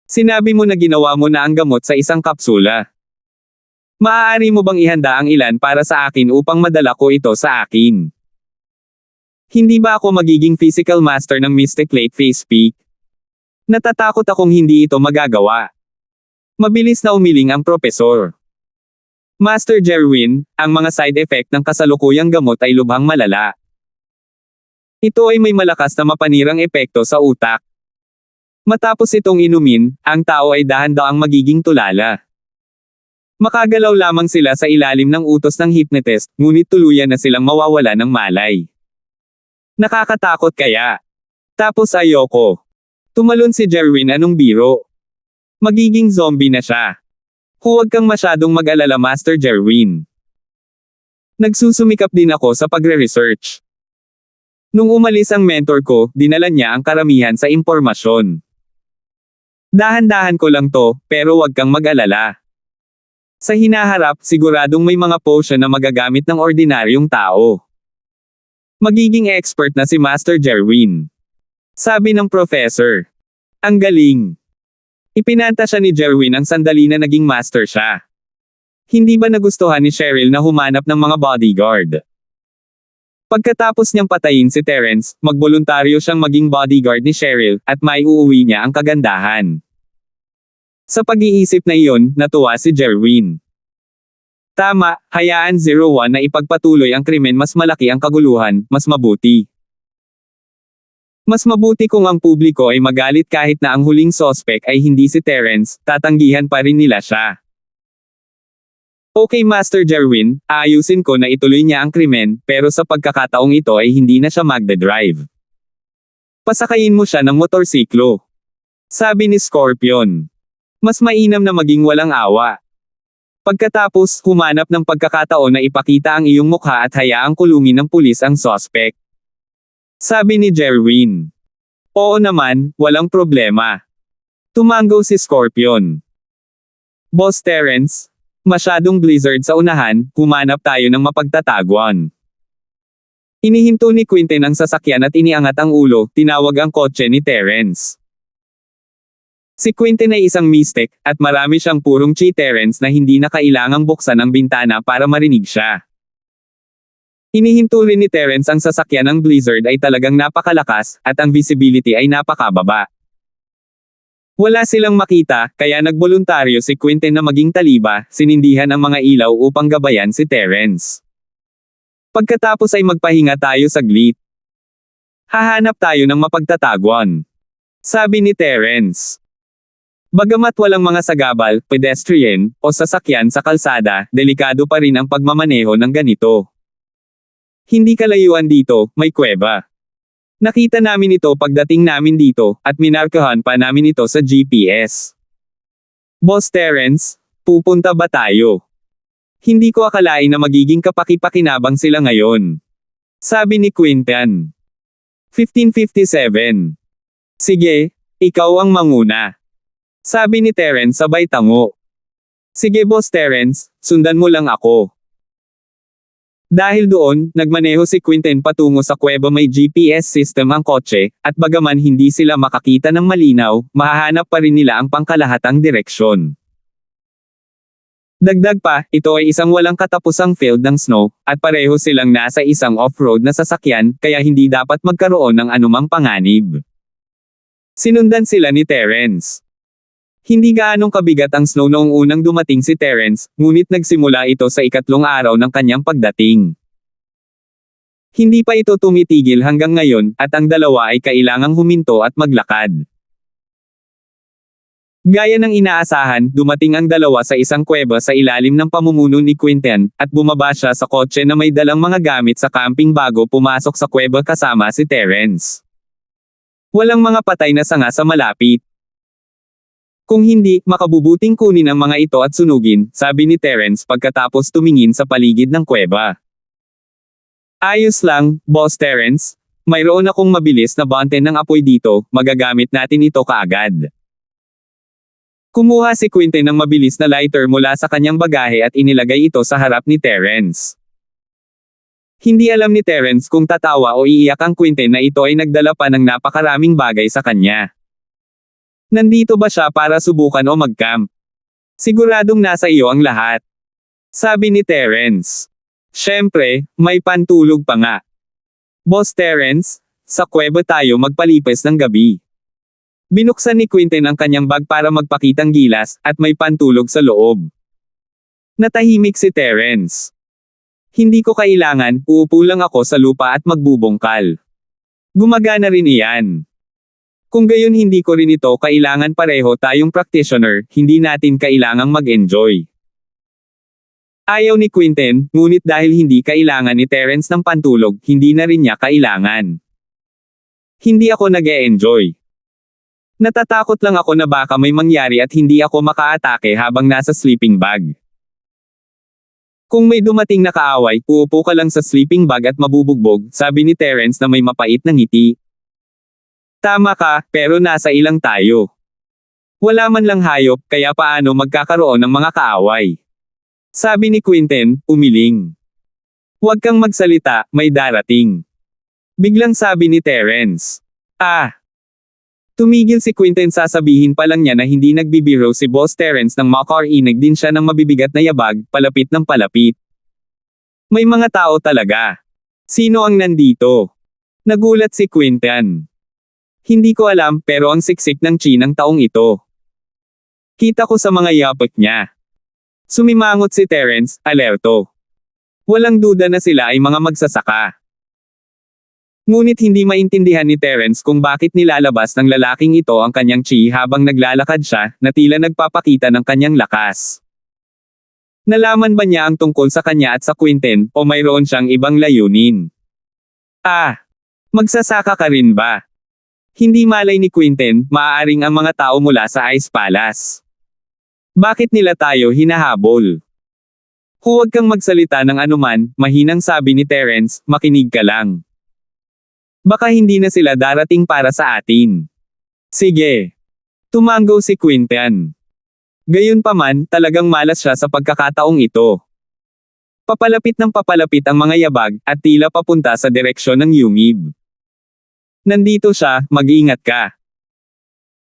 Sinabi mo na ginawa mo na ang gamot sa isang kapsula. Maaari mo bang ihanda ang ilan para sa akin upang madala ko ito sa akin? Hindi ba ako magiging physical master ng Mystic Late Phase Peak? Natatakot akong hindi ito magagawa. Mabilis na umiling ang propesor. Master Jerwin, ang mga side effect ng kasalukuyang gamot ay lubhang malala. Ito ay may malakas na mapanirang epekto sa utak. Matapos itong inumin, ang tao ay dahan-daang magiging tulala. Makagalaw lamang sila sa ilalim ng utos ng hypnotist, ngunit tuluyan na silang mawawala ng malay. Nakakatakot kaya? Tapos ayoko. Tumalon si Jerwin, anong biro? Magiging zombie na siya. Huwag kang masyadong mag-alala, Master Jerwin. Nagsusumikap din ako sa pagre-research. Nung umalis ang mentor ko, dinala niya ang karamihan sa impormasyon. Dahan-dahan ko lang to, pero wag kang mag-alala. Sa hinaharap, siguradong may mga potion na magagamit ng ordinaryong tao. Magiging expert na si Master Jerwin. Sabi ng professor. Ang galing. Ipinanta siya ni Jerwin ang sandali na naging master siya. Hindi ba nagustuhan ni Cheryl na humanap ng mga bodyguard? Pagkatapos niyang patayin si Terence, magboluntaryo siyang maging bodyguard ni Cheryl, at maiuuwi niya ang kagandahan. Sa pag-iisip na iyon, natuwa si Jerwin. Tama, hayaan 01 na ipagpatuloy ang krimen, mas malaki ang kaguluhan, mas mabuti. Mas mabuti kung ang publiko ay magalit kahit na ang huling sospek ay hindi si Terence, tatanggihan pa rin nila siya. Okay Master Jerwin, aayusin ko na ituloy niya ang krimen, pero sa pagkakataong ito ay hindi na siya magdadrive. Pasakayin mo siya ng motorsiklo. Sabi ni Scorpion. Mas mainam na maging walang awa. Pagkatapos, humanap ng pagkakataon na ipakita ang iyong mukha at hayaang kulungin ng pulis ang suspect. Sabi ni Jerwin. Oo naman, walang problema. Tumango si Scorpion. Boss Terence, masyadong blizzard sa unahan, humanap tayo ng mapagtatagwan. Inihinto ni Quinten ang sasakyan at iniangat ang ulo, tinawag ang kotse ni Terence. Si Quinten ay isang mystic, at marami siyang purong chi Terence na hindi na kailangang buksan ang bintana para marinig siya. Inihinto rin ni Terence ang sasakyan ng blizzard ay talagang napakalakas, at ang visibility ay napakababa. Wala silang makita, kaya nagboluntaryo si Quinten na maging taliba, sinindihan ang mga ilaw upang gabayan si Terence. Pagkatapos ay magpahinga tayo saglit. Hahanap tayo ng mapagtatagwan. Sabi ni Terence. Bagamat walang mga sagabal, pedestrian, o sasakyan sa kalsada, delikado pa rin ang pagmamaneho ng ganito. Hindi kalayuan dito, may kuweba. Nakita namin ito pagdating namin dito, at minarkahan pa namin ito sa GPS. Boss Terence, pupunta ba tayo? Hindi ko akalain na magiging kapaki-pakinabang sila ngayon. Sabi ni Quinten. 1557. Sige, ikaw ang manguna. Sabi ni Terence sabay tango. Sige Boss Terence, sundan mo lang ako. Dahil doon, nagmaneho si Quinten patungo sa kuweba. May GPS system ang kotse, at bagaman hindi sila makakita ng malinaw, mahahanap pa rin nila ang pangkalahatang direksyon. Dagdag pa, ito ay isang walang katapusang field ng snow, at pareho silang nasa isang off-road na sasakyan, kaya hindi dapat magkaroon ng anumang panganib. Sinundan sila ni Terence. Hindi gaanong kabigat ang snow noong unang dumating si Terence, ngunit nagsimula ito sa ikatlong araw ng kanyang pagdating. Hindi pa ito tumitigil hanggang ngayon, at ang dalawa ay kailangang huminto at maglakad. Gaya ng inaasahan, dumating ang dalawa sa isang kuweba sa ilalim ng pamumuno ni Quinten, at bumaba siya sa kotse na may dalang mga gamit sa camping bago pumasok sa kuweba kasama si Terence. Walang mga patay na sanga sa malapit. Kung hindi, makabubuting kunin ang mga ito at sunugin, sabi ni Terence pagkatapos tumingin sa paligid ng kuweba. Ayos lang, Boss Terence. Mayroon akong mabilis na bunten ng apoy dito, magagamit natin ito kaagad. Kumuha si Quinten ng mabilis na lighter mula sa kanyang bagahe at inilagay ito sa harap ni Terence. Hindi alam ni Terence kung tatawa o iiyak ang Quinten na ito ay nagdala pa ng napakaraming bagay sa kanya. Nandito ba siya para subukan o mag-camp? Siguradong nasa iyo ang lahat. Sabi ni Terence. Siyempre, may pantulog pa nga. Boss Terence, sa kuweba tayo magpalipas ng gabi. Binuksan ni Quinten ang kanyang bag para magpakitang gilas, at may pantulog sa loob. Natahimik si Terence. Hindi ko kailangan, uupo lang ako sa lupa at magbubungkal. Gumagana rin iyan. Kung gayon hindi ko rin ito kailangan, pareho tayong practitioner, hindi natin kailangang mag-enjoy. Ayaw ni Quinten, ngunit dahil hindi kailangan ni Terence ng pantulog, hindi na rin niya kailangan. Hindi ako nag-e-enjoy. Natatakot lang ako na baka may mangyari at hindi ako makaatake habang nasa sleeping bag. Kung may dumating na kaaway, uupo ka lang sa sleeping bag at mabubugbog, sabi ni Terence na may mapait na ngiti. Tama ka, pero nasa ilang tayo. Wala man lang hayop, kaya paano magkakaroon ng mga kaaway? Sabi ni Quinten, umiling. Huwag kang magsalita, may darating. Biglang sabi ni Terence. Tumigil si Quinten, sasabihin pa lang niya na hindi nagbibiro si Boss Terence nang makarinig din siya ng mabibigat na yabag, palapit ng palapit. May mga tao talaga. Sino ang nandito? Nagulat si Quinten. Hindi ko alam, pero ang siksik ng chi ng taong ito. Kita ko sa mga yapot niya. Sumimangot si Terence, alerto. Walang duda na sila ay mga magsasaka. Ngunit hindi maintindihan ni Terence kung bakit nilalabas ng lalaking ito ang kanyang chi habang naglalakad siya, na tila nagpapakita ng kanyang lakas. Nalaman ba niya ang tungkol sa kanya at sa Quinten, o mayroon siyang ibang layunin? Magsasaka ka rin ba? Hindi malay ni Quinten, maaaring ang mga tao mula sa Ice Palace. Bakit nila tayo hinahabol? Huwag kang magsalita ng anuman, mahinang sabi ni Terence, makinig ka lang. Baka hindi na sila darating para sa atin. Sige. Tumanggo si Quinten. Gayunpaman, talagang malas siya sa pagkakataong ito. Papalapit ng papalapit ang mga yabag, at tila papunta sa direksyon ng yungib. Nandito siya, mag-ingat ka.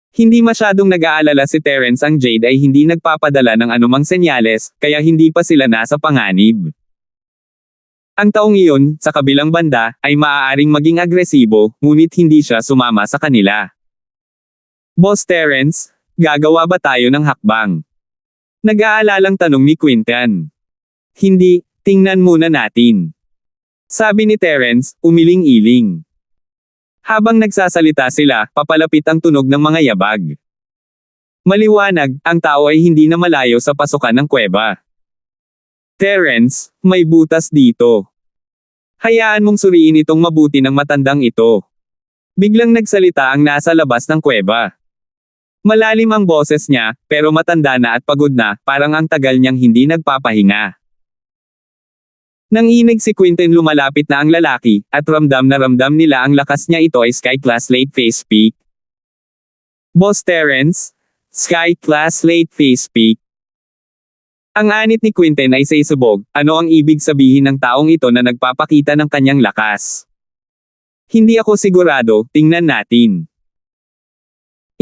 Hindi masyadong nag-aalala si Terence, ang Jade ay hindi nagpapadala ng anumang senyales, kaya hindi pa sila nasa panganib. Ang taong iyon, sa kabilang banda, ay maaaring maging agresibo, ngunit hindi siya sumama sa kanila. Boss Terence, gagawa ba tayo ng hakbang? Nag-aalalang tanong ni Quinten. Hindi, tingnan muna natin. Sabi ni Terence, umiling-iling. Habang nagsasalita sila, papalapit ang tunog ng mga yabag. Maliwanag, ang tao ay hindi na malayo sa pasukan ng kuweba. Terence, may butas dito. Hayaan mong suriin itong mabuti ng matandang ito. Biglang nagsalita ang nasa labas ng kuweba. Malalim ang boses niya, pero matanda na at pagod na, parang ang tagal niyang hindi nagpapahinga. Nanginig si Quinten, lumalapit na ang lalaki, at ramdam na ramdam nila ang lakas niya. Ito ay Sky Class Late Phase Peak. Boss Terence, Sky Class Late Phase Peak. Ang anit ni Quinten ay saysabog, ano ang ibig sabihin ng taong ito na nagpapakita ng kanyang lakas? Hindi ako sigurado, tingnan natin.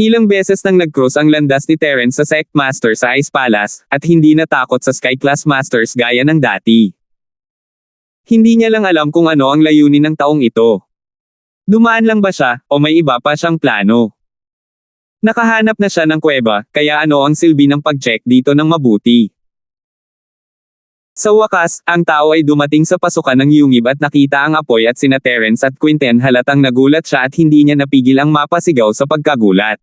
Ilang beses nang nag-cross ang landas ni Terence sa Sect Master sa Ice Palace, at hindi natakot sa Sky Class Masters gaya ng dati. Hindi niya lang alam kung ano ang layunin ng taong ito. Dumaan lang ba siya, o may iba pa siyang plano? Nakahanap na siya ng kuweba, kaya ano ang silbi ng pag-check dito ng mabuti? Sa wakas, ang tao ay dumating sa pasukan ng yungib at nakita ang apoy at sina Terence at Quinten. Halatang nagulat siya at hindi niya napigil ang mapasigaw sa pagkagulat.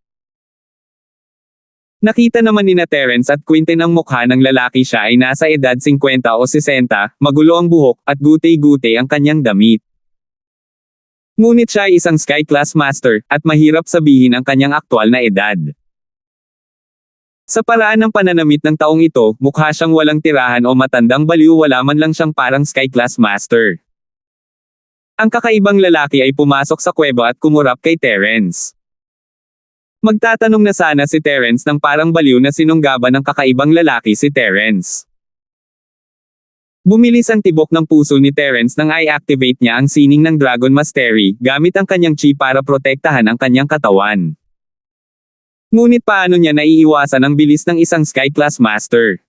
Nakita naman ni Terence at Quinten ang mukha ng lalaki. Siya ay nasa edad 50 o 60, magulo ang buhok, at gutay-gutay ang kanyang damit. Ngunit siya ay isang Sky Class Master, at mahirap sabihin ang kanyang aktwal na edad. Sa paraan ng pananamit ng taong ito, mukha siyang walang tirahan o matandang baliw, wala man lang siyang parang Sky Class Master. Ang kakaibang lalaki ay pumasok sa kuweba at kumurap kay Terence. Magtatanong na sana si Terence nang parang baliw na sinunggaban ng kakaibang lalaki si Terence. Bumilis ang tibok ng puso ni Terence nang i-activate niya ang sining ng Dragon Mastery, gamit ang kanyang chi para protektahan ang kanyang katawan. Ngunit paano niya naiiwasan ang bilis ng isang Sky Class Master?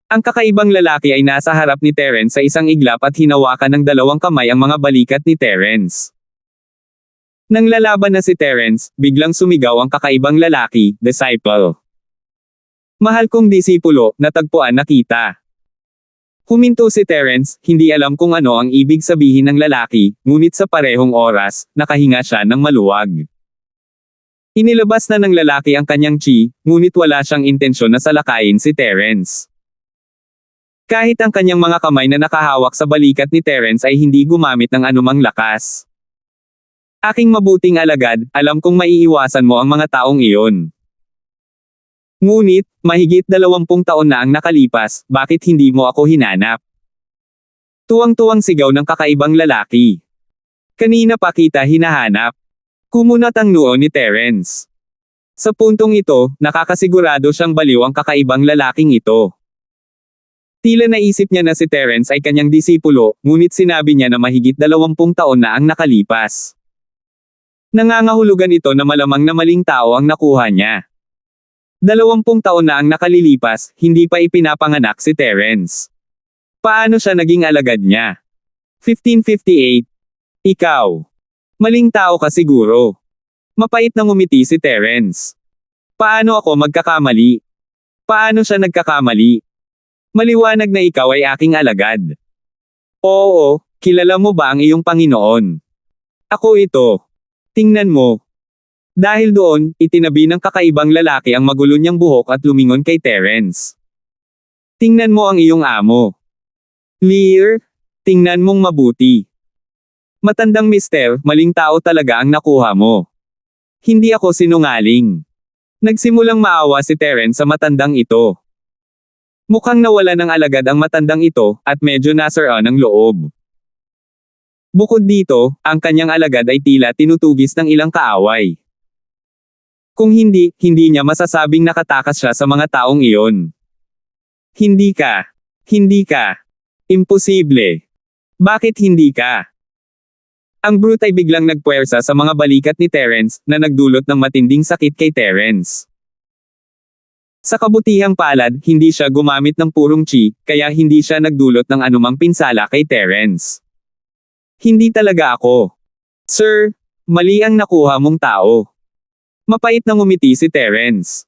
Ang kakaibang lalaki ay nasa harap ni Terence sa isang iglap at hinawakan ng dalawang kamay ang mga balikat ni Terence. Nang lalaban na si Terence, biglang sumigaw ang kakaibang lalaki, "Disciple! Mahal kong disipulo, natagpuan na kita." Huminto si Terence, hindi alam kung ano ang ibig sabihin ng lalaki, ngunit sa parehong oras, nakahinga siya ng maluwag. Inilabas na ng lalaki ang kanyang chi, ngunit wala siyang intensyon na salakayin si Terence. Kahit ang kanyang mga kamay na nakahawak sa balikat ni Terence ay hindi gumamit ng anumang lakas. Aking mabuting alagad, alam kong maiiwasan mo ang mga taong iyon. Ngunit, mahigit 20 taon na ang nakalipas, bakit hindi mo ako hinanap? Tuwang-tuwang sigaw ng kakaibang lalaki. Kanina pa kita hinahanap. Kumunat ang noo ni Terence. Sa puntong ito, nakakasigurado siyang baliw ang kakaibang lalaking ito. Tila naisip niya na si Terence ay kanyang disipulo, ngunit sinabi niya na mahigit 20 taon na ang nakalipas. Nangangahulugan ito na malamang na maling tao ang nakuha niya. 20 taon na ang nakalilipas, hindi pa ipinapanganak si Terence. Paano siya naging alagad niya? 1558. Ikaw. Maling tao ka siguro. Mapait na ngumiti si Terence. Paano ako magkakamali? Paano siya nagkakamali? Maliwanag na ikaw ay aking alagad. Oo, kilala mo ba ang iyong Panginoon? Ako ito. Tingnan mo. Dahil doon, itinabi ng kakaibang lalaki ang magulo niyang buhok at lumingon kay Terence. Tingnan mo ang iyong amo. Lear, tingnan mong mabuti. Matandang mister, maling tao talaga ang nakuha mo. Hindi ako sinungaling. Nagsimulang maawa si Terence sa matandang ito. Mukhang nawala ng alagad ang matandang ito, at medyo nasiraan ang loob. Bukod dito, ang kanyang alagad ay tila tinutugis ng ilang kaaway. Kung hindi, hindi niya masasabing nakatakas siya sa mga taong iyon. Hindi ka. Hindi ka. Imposible. Bakit hindi ka? Ang brute ay biglang nagpuwersa sa mga balikat ni Terence, na nagdulot ng matinding sakit kay Terence. Sa kabutihang palad, hindi siya gumamit ng purong chi, kaya hindi siya nagdulot ng anumang pinsala kay Terence. Hindi talaga ako. Sir, mali ang nakuha mong tao. Mapait na ngumiti si Terence.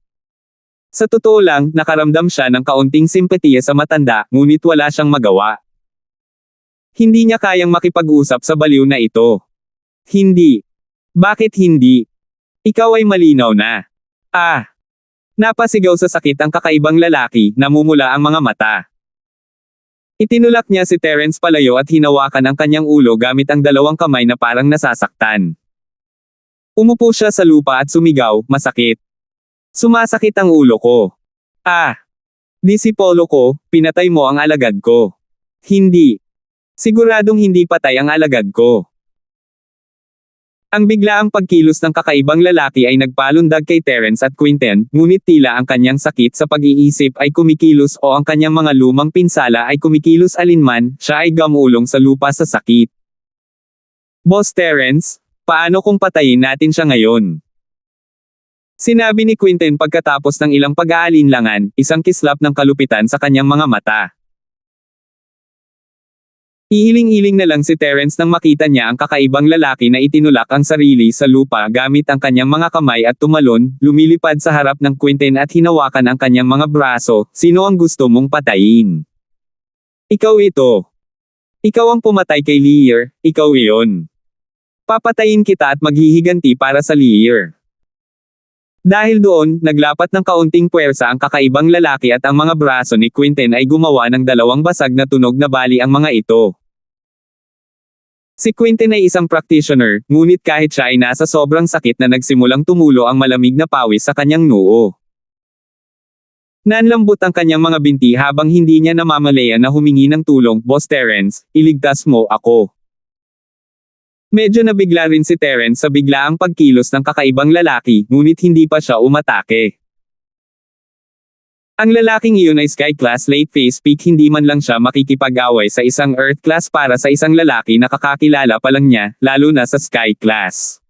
Sa totoo lang, nakaramdam siya ng kaunting simpatiya sa matanda, ngunit wala siyang magawa. Hindi niya kayang makipag-usap sa baliw na ito. Hindi. Bakit hindi? Ikaw ay malinaw na. Napasigaw sa sakit ang kakaibang lalaki, namumula ang mga mata. Itinulak niya si Terence palayo at hinawakan ang kanyang ulo gamit ang dalawang kamay na parang nasasaktan. Umupo siya sa lupa at sumigaw, masakit. Sumasakit ang ulo ko. Disipolo ko, pinatay mo ang alagad ko. Hindi. Siguradong hindi patay ang alagad ko. Ang biglaang pagkilos ng kakaibang lalaki ay nagpalundag kay Terence at Quinten, ngunit tila ang kanyang sakit sa pag-iisip ay kumikilos o ang kanyang mga lumang pinsala ay kumikilos alinman, siya ay gamulong sa lupa sa sakit. Boss Terence, paano kung patayin natin siya ngayon? Sinabi ni Quinten pagkatapos ng ilang pag-aalinlangan, isang kislap ng kalupitan sa kanyang mga mata. Ihiling-hiling na lang si Terence nang makita niya ang kakaibang lalaki na itinulak ang sarili sa lupa gamit ang kanyang mga kamay at tumalon, lumilipad sa harap ng Quinten at hinawakan ang kanyang mga braso. Sino ang gusto mong patayin? Ikaw ito. Ikaw ang pumatay kay Lear, ikaw iyon. Papatayin kita at maghihiganti para sa Lear. Dahil doon, naglapat ng kaunting puwersa ang kakaibang lalaki at ang mga braso ni Quinten ay gumawa ng dalawang basag na tunog na bali ang mga ito. Si Quinten ay isang practitioner, ngunit kahit siya ay nasa sobrang sakit na nagsimulang tumulo ang malamig na pawis sa kanyang noo. Nanlambot ang kanyang mga binti habang hindi niya namamalaya na humingi ng tulong, Boss Terence, iligtas mo ako. Medyo nabigla rin si Terence sa biglaang pagkilos ng kakaibang lalaki, ngunit hindi pa siya umatake. Ang lalaking iyon ay Sky Class Late Phase Peak, hindi man lang siya makikipag-away sa isang Earth Class para sa isang lalaki na kakakilala pa lang niya, lalo na sa Sky Class.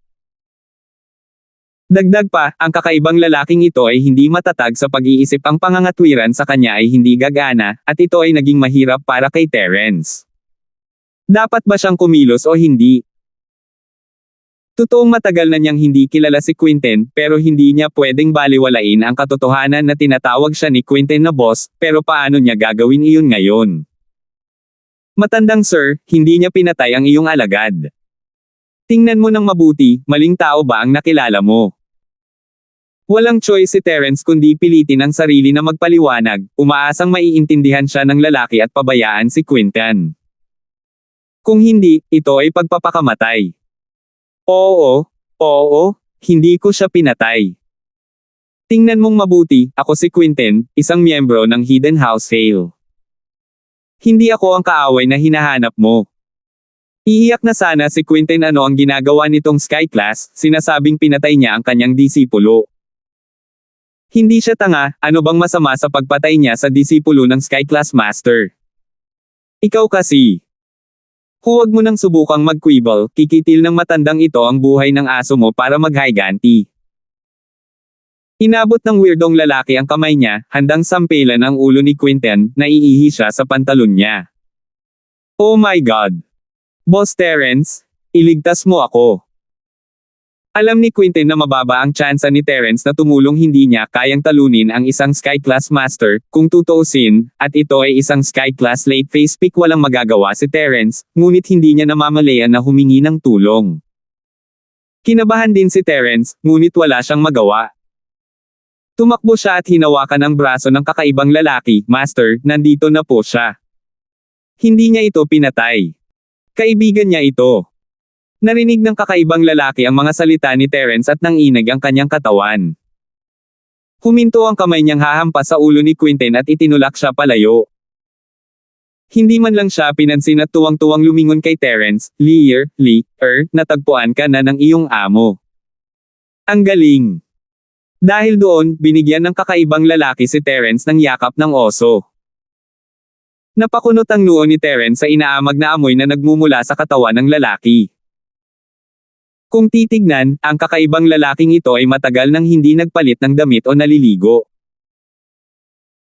Dagdag pa, ang kakaibang lalaking ito ay hindi matatag sa pag-iisip, ang pangangatwiran sa kanya ay hindi gagana, at ito ay naging mahirap para kay Terence. Dapat ba siyang kumilos o hindi? Totoong matagal na niyang hindi kilala si Quinten, pero hindi niya pwedeng baliwalain ang katotohanan na tinatawag siya ni Quinten na boss, pero paano niya gagawin iyon ngayon? Matandang sir, hindi niya pinatay ang iyong alagad. Tingnan mo ng mabuti, maling tao ba ang nakilala mo? Walang choice si Terence kundi pilitin ang sarili na magpaliwanag, umaasang maiintindihan siya ng lalaki at pabayaan si Quinten. Kung hindi, ito ay pagpapakamatay. Oo, hindi ko siya pinatay. Tingnan mong mabuti, ako si Quinten, isang miyembro ng Hidden House Hale. Hindi ako ang kaaway na hinahanap mo. Iiyak na sana si Quinten. Ano ang ginagawa nitong Sky Class, sinasabing pinatay niya ang kanyang disipulo. Hindi siya tanga, ano bang masama sa pagpatay niya sa disipulo ng Sky Class Master? Ikaw kasi. Huwag mo nang subukang mag-quibble, kikitil ng matandang ito ang buhay ng aso mo para mag-higanti. Inabot ng weirdong lalaki ang kamay niya, handang sampelan ang ulo ni Quinten, naiihi siya sa pantalon niya. Oh my God! Boss Terence, iligtas mo ako. Alam ni Quinten na mababa ang tsansa ni Terence na tumulong, hindi niya kayang talunin ang isang Sky Class Master, kung tutuusin, at ito ay isang Sky Class late phase pick. Walang magagawa si Terence, ngunit hindi niya namamalayan na humingi ng tulong. Kinabahan din si Terence, ngunit wala siyang magawa. Tumakbo siya at hinawakan ang braso ng kakaibang lalaki. Master, nandito na po siya. Hindi niya ito pinatay. Kaibigan niya ito. Narinig ng kakaibang lalaki ang mga salita ni Terence at nanginig ang kanyang katawan. Huminto ang kamay niyang hahampas sa ulo ni Quinten at itinulak siya palayo. Hindi man lang siya pinansin at tuwang-tuwang lumingon kay Terence. Lear, natagpuan ka na ng iyong amo. Ang galing. Dahil doon, binigyan ng kakaibang lalaki si Terence ng yakap ng oso. Napakunot ang noo ni Terence sa inaamag na amoy na nagmumula sa katawan ng lalaki. Kung titignan, ang kakaibang lalaking ito ay matagal nang hindi nagpalit ng damit o naliligo.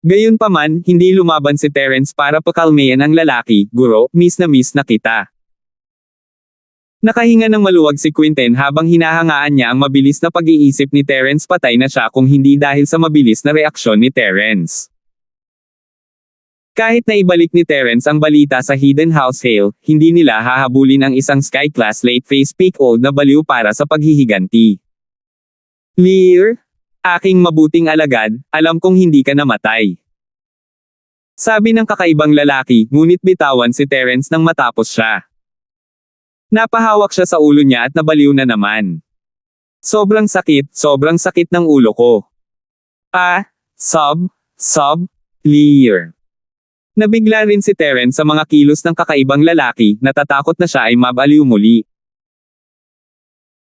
Gayunpaman, hindi lumaban si Terence para pakalmayan ang lalaki. Guro, miss na kita. Nakahinga ng maluwag si Quinten habang hinahangaan niya ang mabilis na pag-iisip ni Terence. Patay na siya kung hindi dahil sa mabilis na reaksyon ni Terence. Kahit na ibalik ni Terence ang balita sa Hidden House Hale, hindi nila hahabulin ang isang Sky Class late phase peak old na baliw para sa paghihiganti. Lear, aking mabuting alagad, alam kong hindi ka namatay. Sabi ng kakaibang lalaki, ngunit bitawan si Terence nang matapos siya. Napahawak siya sa ulo niya at nabaliw na naman. Sobrang sakit ng ulo ko. Lear. Nabigla rin si Terence sa mga kilos ng kakaibang lalaki, natatakot na siya ay mabaliw muli.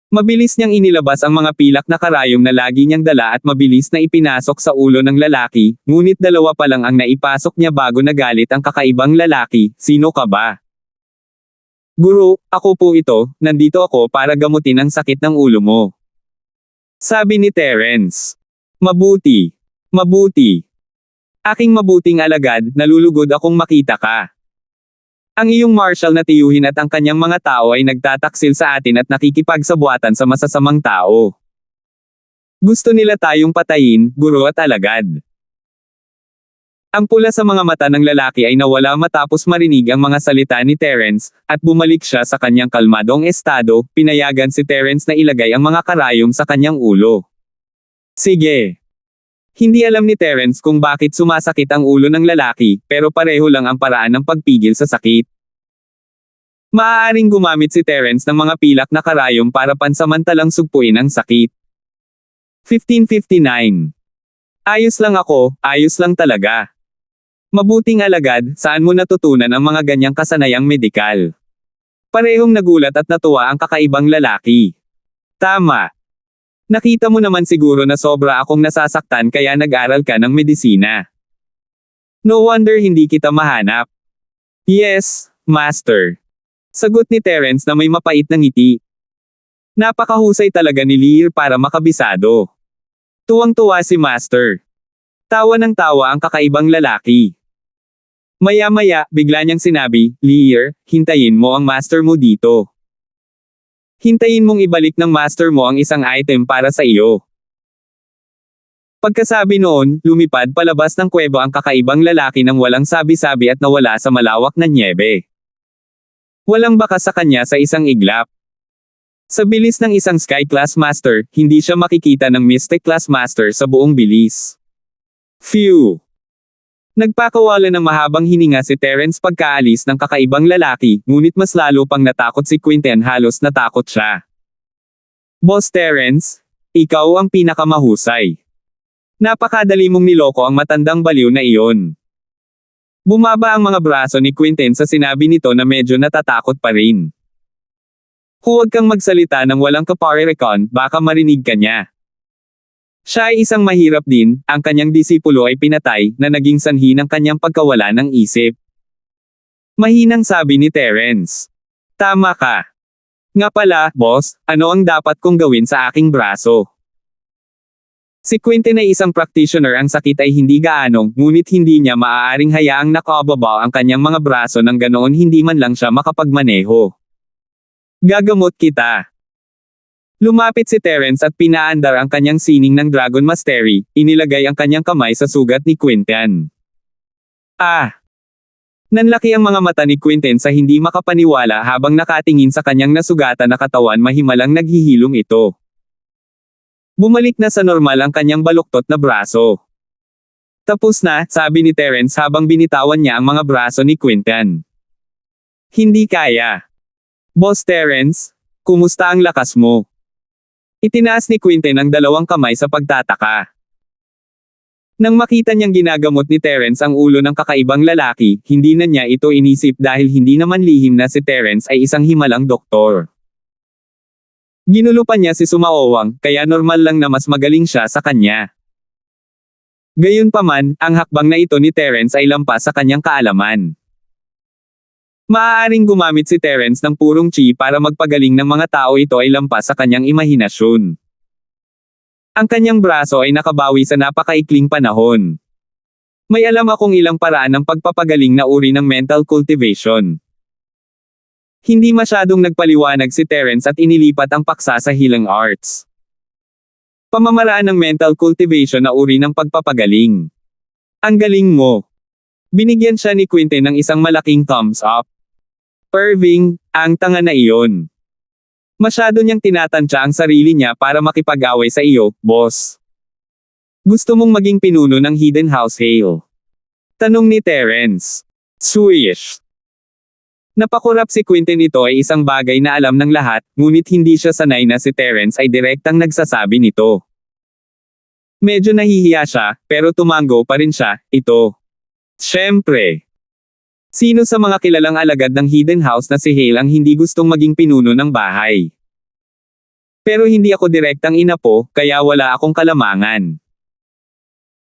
Mabilis niyang inilabas ang mga pilak na karayom na lagi niyang dala at mabilis na ipinasok sa ulo ng lalaki, ngunit dalawa pa lang ang naipasok niya bago nagalit ang kakaibang lalaki. Sino ka ba? Guro, ako po ito, nandito ako para gamutin ang sakit ng ulo mo. Sabi ni Terence. Mabuti. Aking mabuting alagad, nalulugod akong makita ka. Ang iyong marshal na tiyuhin at ang kanyang mga tao ay nagtataksil sa atin at nakikipagsabwatan sa masasamang tao. Gusto nila tayong patayin, guro at alagad. Ang pula sa mga mata ng lalaki ay nawala matapos marinig ang mga salita ni Terence, at bumalik siya sa kanyang kalmadong estado. Pinayagan si Terence na ilagay ang mga karayom sa kanyang ulo. Sige. Hindi alam ni Terence kung bakit sumasakit ang ulo ng lalaki, pero pareho lang ang paraan ng pagpigil sa sakit. Maaaring gumamit si Terence ng mga pilak na karayom para pansamantalang sugpuin ang sakit. 1559. Ayos lang talaga. Mabuting alagad, saan mo natutunan ang mga ganyang kasanayang medikal? Parehong nagulat at natuwa ang kakaibang lalaki. Tama. Nakita mo naman siguro na sobra akong nasasaktan kaya nag-aral ka ng medisina. No wonder hindi kita mahanap. Yes, Master. Sagot ni Terence na may mapait na ngiti. Napakahusay talaga ni Lear para makabisado. Tuwang-tuwa si Master. Tawa ng tawa ang kakaibang lalaki. Maya-maya, bigla niyang sinabi, Lear, hintayin mo ang Master mo dito. Hintayin mong ibalik ng Master mo ang isang item para sa iyo. Pagkasabi noon, lumipad palabas ng kuweba ang kakaibang lalaki nang walang sabi-sabi at nawala sa malawak na nyebe. Walang bakas sa kanya sa isang iglap. Sa bilis ng isang Sky Class Master, hindi siya makikita ng Mystic Class Master sa buong bilis. Phew! Nagpakawala ng mahabang hininga si Terence pagkaalis ng kakaibang lalaki, ngunit mas lalo pang natakot si Quinten. Halos natakot siya. Boss Terence, ikaw ang pinakamahusay. Napakadali mong niloko ang matandang baliw na iyon. Bumaba ang mga braso ni Quinten sa sinabi nito na medyo natatakot pa rin. Huwag kang magsalita ng walang kaparerekon, baka marinig ka niya. Siya ay isang mahirap din, ang kanyang disipulo ay pinatay, na naging sanhi ng kanyang pagkawala ng isip. Mahinang sabi ni Terence. Tama ka. Nga pala, boss, ano ang dapat kong gawin sa aking braso? Si Quentin ay isang practitioner, ang sakit ay hindi gaano, ngunit hindi niya maaaring hayaang nakababa ang kanyang mga braso nang ganoon hindi man lang siya makapagmaneho. Gagamot kita. Lumapit si Terence at pinaandar ang kanyang sining ng Dragon Mastery, inilagay ang kanyang kamay sa sugat ni Quentin. Nanlaki ang mga mata ni Quentin sa hindi makapaniwala habang nakatingin sa kanyang nasugatan na katawan, mahimalang naghihilom ito. Bumalik na sa normal ang kanyang baluktot na braso. Tapos na, sabi ni Terence habang binitawan niya ang mga braso ni Quentin. Hindi kaya. Boss Terence, kumusta ang lakas mo? Itinaas ni Quentin ang dalawang kamay sa pagtataka. Nang makita niyang ginagamot ni Terence ang ulo ng kakaibang lalaki, hindi na niya ito inisip dahil hindi naman lihim na si Terence ay isang himalang doktor. Ginulupan niya si Sumaowang, kaya normal lang na mas magaling siya sa kanya. Gayunpaman, ang hakbang na ito ni Terence ay lampas sa kanyang kaalaman. Maaaring gumamit si Terence ng purong chi para magpagaling ng mga tao, ito ay lampas sa kanyang imahinasyon. Ang kanyang braso ay nakabawi sa napakaikling panahon. May alam akong ilang paraan ng pagpapagaling na uri ng mental cultivation. Hindi masyadong nagpaliwanag si Terence at inilipat ang paksa sa healing arts. Pamamaraan ng mental cultivation na uri ng pagpapagaling. Ang galing mo. Binigyan siya ni Quentin ng isang malaking thumbs up. Irving, ang tanga na iyon. Masyado niyang tinatansya ang sarili niya para makipag-away sa iyo, boss. Gusto mong maging pinuno ng Hidden House Hale? Tanong ni Terence. Swish. Napakurap si Quentin, ito ay isang bagay na alam ng lahat, ngunit hindi siya sanay na si Terence ay direktang nagsasabi nito. Medyo nahihiya siya, pero tumango pa rin siya, ito. Siyempre. Sino sa mga kilalang alagad ng Hidden House na si Hale ang hindi gustong maging pinuno ng bahay? Pero hindi ako direktang inapo, kaya wala akong kalamangan.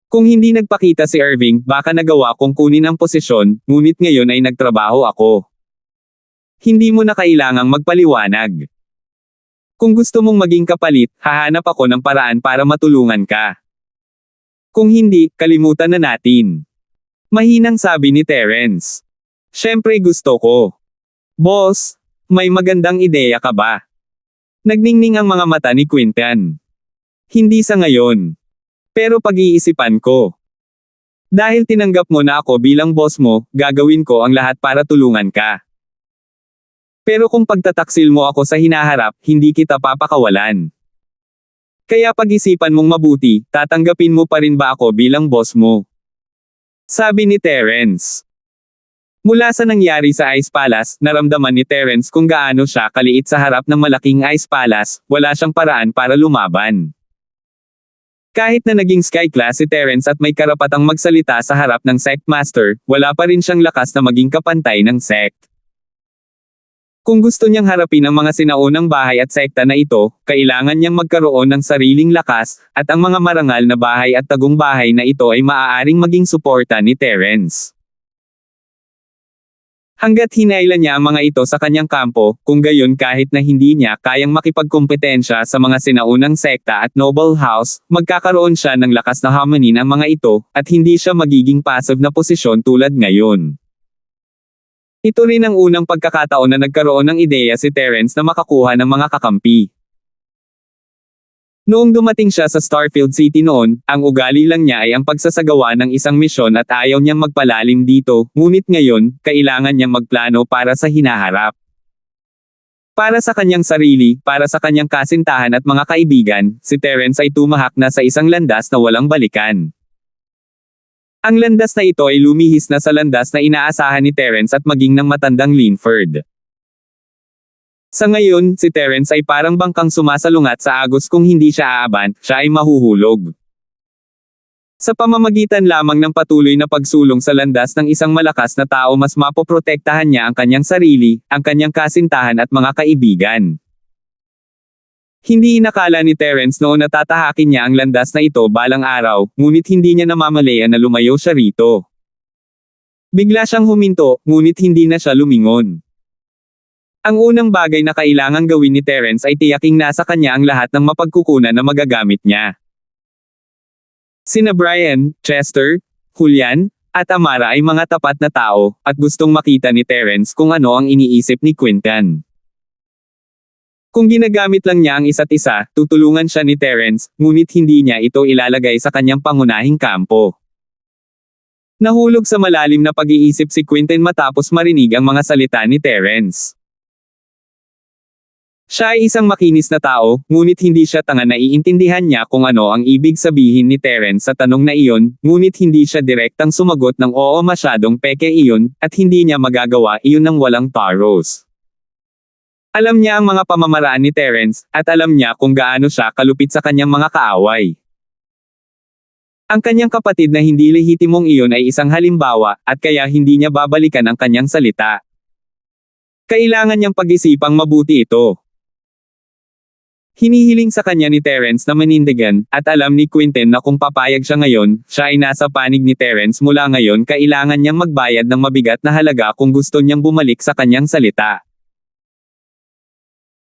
Kung hindi nagpakita si Irving, baka nagawa kong kunin ang posisyon, ngunit ngayon ay nagtrabaho ako. Hindi mo na kailangang magpaliwanag. Kung gusto mong maging kapalit, hahanap ako ng paraan para matulungan ka. Kung hindi, kalimutan na natin. Mahinang sabi ni Terence. Siyempre gusto ko. Boss, may magandang ideya ka ba? Nagningning ang mga mata ni Quentin. Hindi sa ngayon. Pero pag-iisipan ko. Dahil tinanggap mo na ako bilang boss mo, gagawin ko ang lahat para tulungan ka. Pero kung pagtataksil mo ako sa hinaharap, hindi kita papakawalan. Kaya pag-isipan mong mabuti, tatanggapin mo pa rin ba ako bilang boss mo? Sabi ni Terence. Mula sa nangyari sa Ice Palace, naramdaman ni Terence kung gaano siya kaliit sa harap ng malaking Ice Palace, wala siyang paraan para lumaban. Kahit na naging Sky Class si Terence at may karapatang magsalita sa harap ng Sect Master, wala pa rin siyang lakas na maging kapantay ng Sect. Kung gusto niyang harapin ang mga sinaunang bahay at sekta na ito, kailangan niyang magkaroon ng sariling lakas, at ang mga marangal na bahay at tagong bahay na ito ay maaaring maging suporta ni Terence. Hanggat hinailan niya ang mga ito sa kanyang kampo, kung gayon kahit na hindi niya kayang makipagkompetensya sa mga sinaunang sekta at noble house, magkakaroon siya ng lakas na hamanin ang mga ito, at hindi siya magiging passive na posisyon tulad ngayon. Ito rin ang unang pagkakataon na nagkaroon ng ideya si Terence na makakuha ng mga kakampi. Noong dumating siya sa Starfield City noon, ang ugali lang niya ay ang pagsasagawa ng isang misyon at ayaw niyang magpalalim dito, ngunit ngayon, kailangan niyang magplano para sa hinaharap. Para sa kanyang sarili, para sa kanyang kasintahan at mga kaibigan, si Terence ay tumahak na sa isang landas na walang balikan. Ang landas na ito ay lumihis na sa landas na inaasahan ni Terence at maging ng matandang Linford. Sa ngayon, si Terence ay parang bangkang sumasalungat sa agos, kung hindi siya aaban, siya ay mahuhulog. Sa pamamagitan lamang ng patuloy na pagsulong sa landas ng isang malakas na tao, mas mapoprotektahan niya ang kanyang sarili, ang kanyang kasintahan at mga kaibigan. Hindi inakala ni Terence noon na tatahakin niya ang landas na ito balang araw, ngunit hindi niya namamalayan na lumayo siya rito. Bigla siyang huminto, ngunit hindi na siya lumingon. Ang unang bagay na kailangang gawin ni Terence ay tiyaking nasa kanya ang lahat ng mapagkukunan na magagamit niya. Sina Brian, Chester, Julian, at Amara ay mga tapat na tao, at gustong makita ni Terence kung ano ang iniisip ni Quinton. Kung ginagamit lang niya ang isa't isa, tutulungan siya ni Terence, ngunit hindi niya ito ilalagay sa kanyang pangunahing kampo. Nahulog sa malalim na pag-iisip si Quinton matapos marinig ang mga salita ni Terence. Siya ay isang makinis na tao, ngunit hindi siya tanga na iintindihan niya kung ano ang ibig sabihin ni Terence sa tanong na iyon, ngunit hindi siya direktang sumagot ng oo masyadong peke iyon, at hindi niya magagawa iyon ng walang taros. Alam niya ang mga pamamaraan ni Terence, at alam niya kung gaano siya kalupit sa kanyang mga kaaway. Ang kanyang kapatid na hindi lehitimong iyon ay isang halimbawa, at kaya hindi niya babalikan ang kanyang salita. Kailangan niyang pag-isipang mabuti ito. Hinihiling sa kanya ni Terence na manindigan, at alam ni Quinton na kung papayag siya ngayon, siya ay nasa panig ni Terence mula ngayon kailangan niyang magbayad ng mabigat na halaga kung gusto niyang bumalik sa kanyang salita.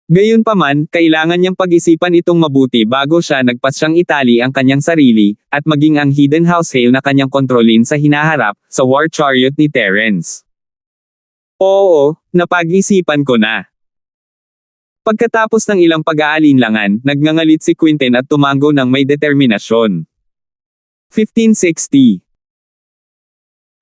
Gayunpaman, kailangan niyang pag-isipan itong mabuti bago siya nagpasyang itali ang kanyang sarili, at maging ang hidden house hail na kanyang kontrolin sa hinaharap, sa war chariot ni Terence. Oo, napag-isipan ko na. Pagkatapos ng ilang pag-aalinlangan, nagngangalit si Quinton at tumango ng may determinasyon. 1560.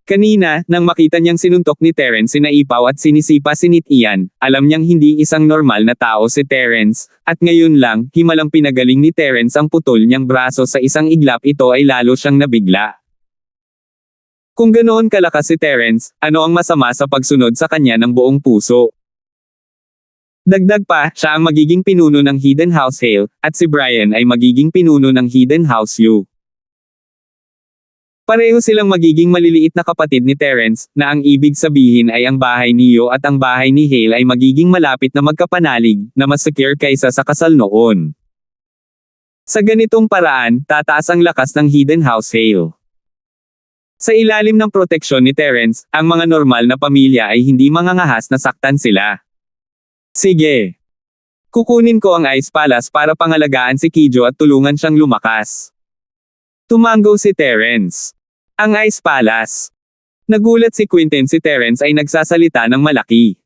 Kanina, nang makita niyang sinuntok ni Terence si Naipaw at sinisipa si Nitian, alam niyang hindi isang normal na tao si Terence, at ngayon lang, himalang pinagaling ni Terence ang putol niyang braso sa isang iglap ito ay lalo siyang nabigla. Kung ganoon kalakas si Terence, ano ang masama sa pagsunod sa kanya ng buong puso? Dagdag pa, siya ang magiging pinuno ng Hidden House Hail, at si Brian ay magiging pinuno ng Hidden House U. Pareho silang magiging maliliit na kapatid ni Terence, na ang ibig sabihin ay ang bahay ni U at ang bahay ni Hale ay magiging malapit na magkapanalig, na mas secure kaysa sa kasal noon. Sa ganitong paraan, tataas ang lakas ng Hidden House Hail. Sa ilalim ng proteksyon ni Terence, ang mga normal na pamilya ay hindi mangangahas na saktan sila. Sige. Kukunin ko ang Ice Palace para pangalagaan si Kijo at tulungan siyang lumakas. Tumango si Terence. Ang Ice Palace. Nagulat si Quinton si Terence ay nagsasalita ng malaki.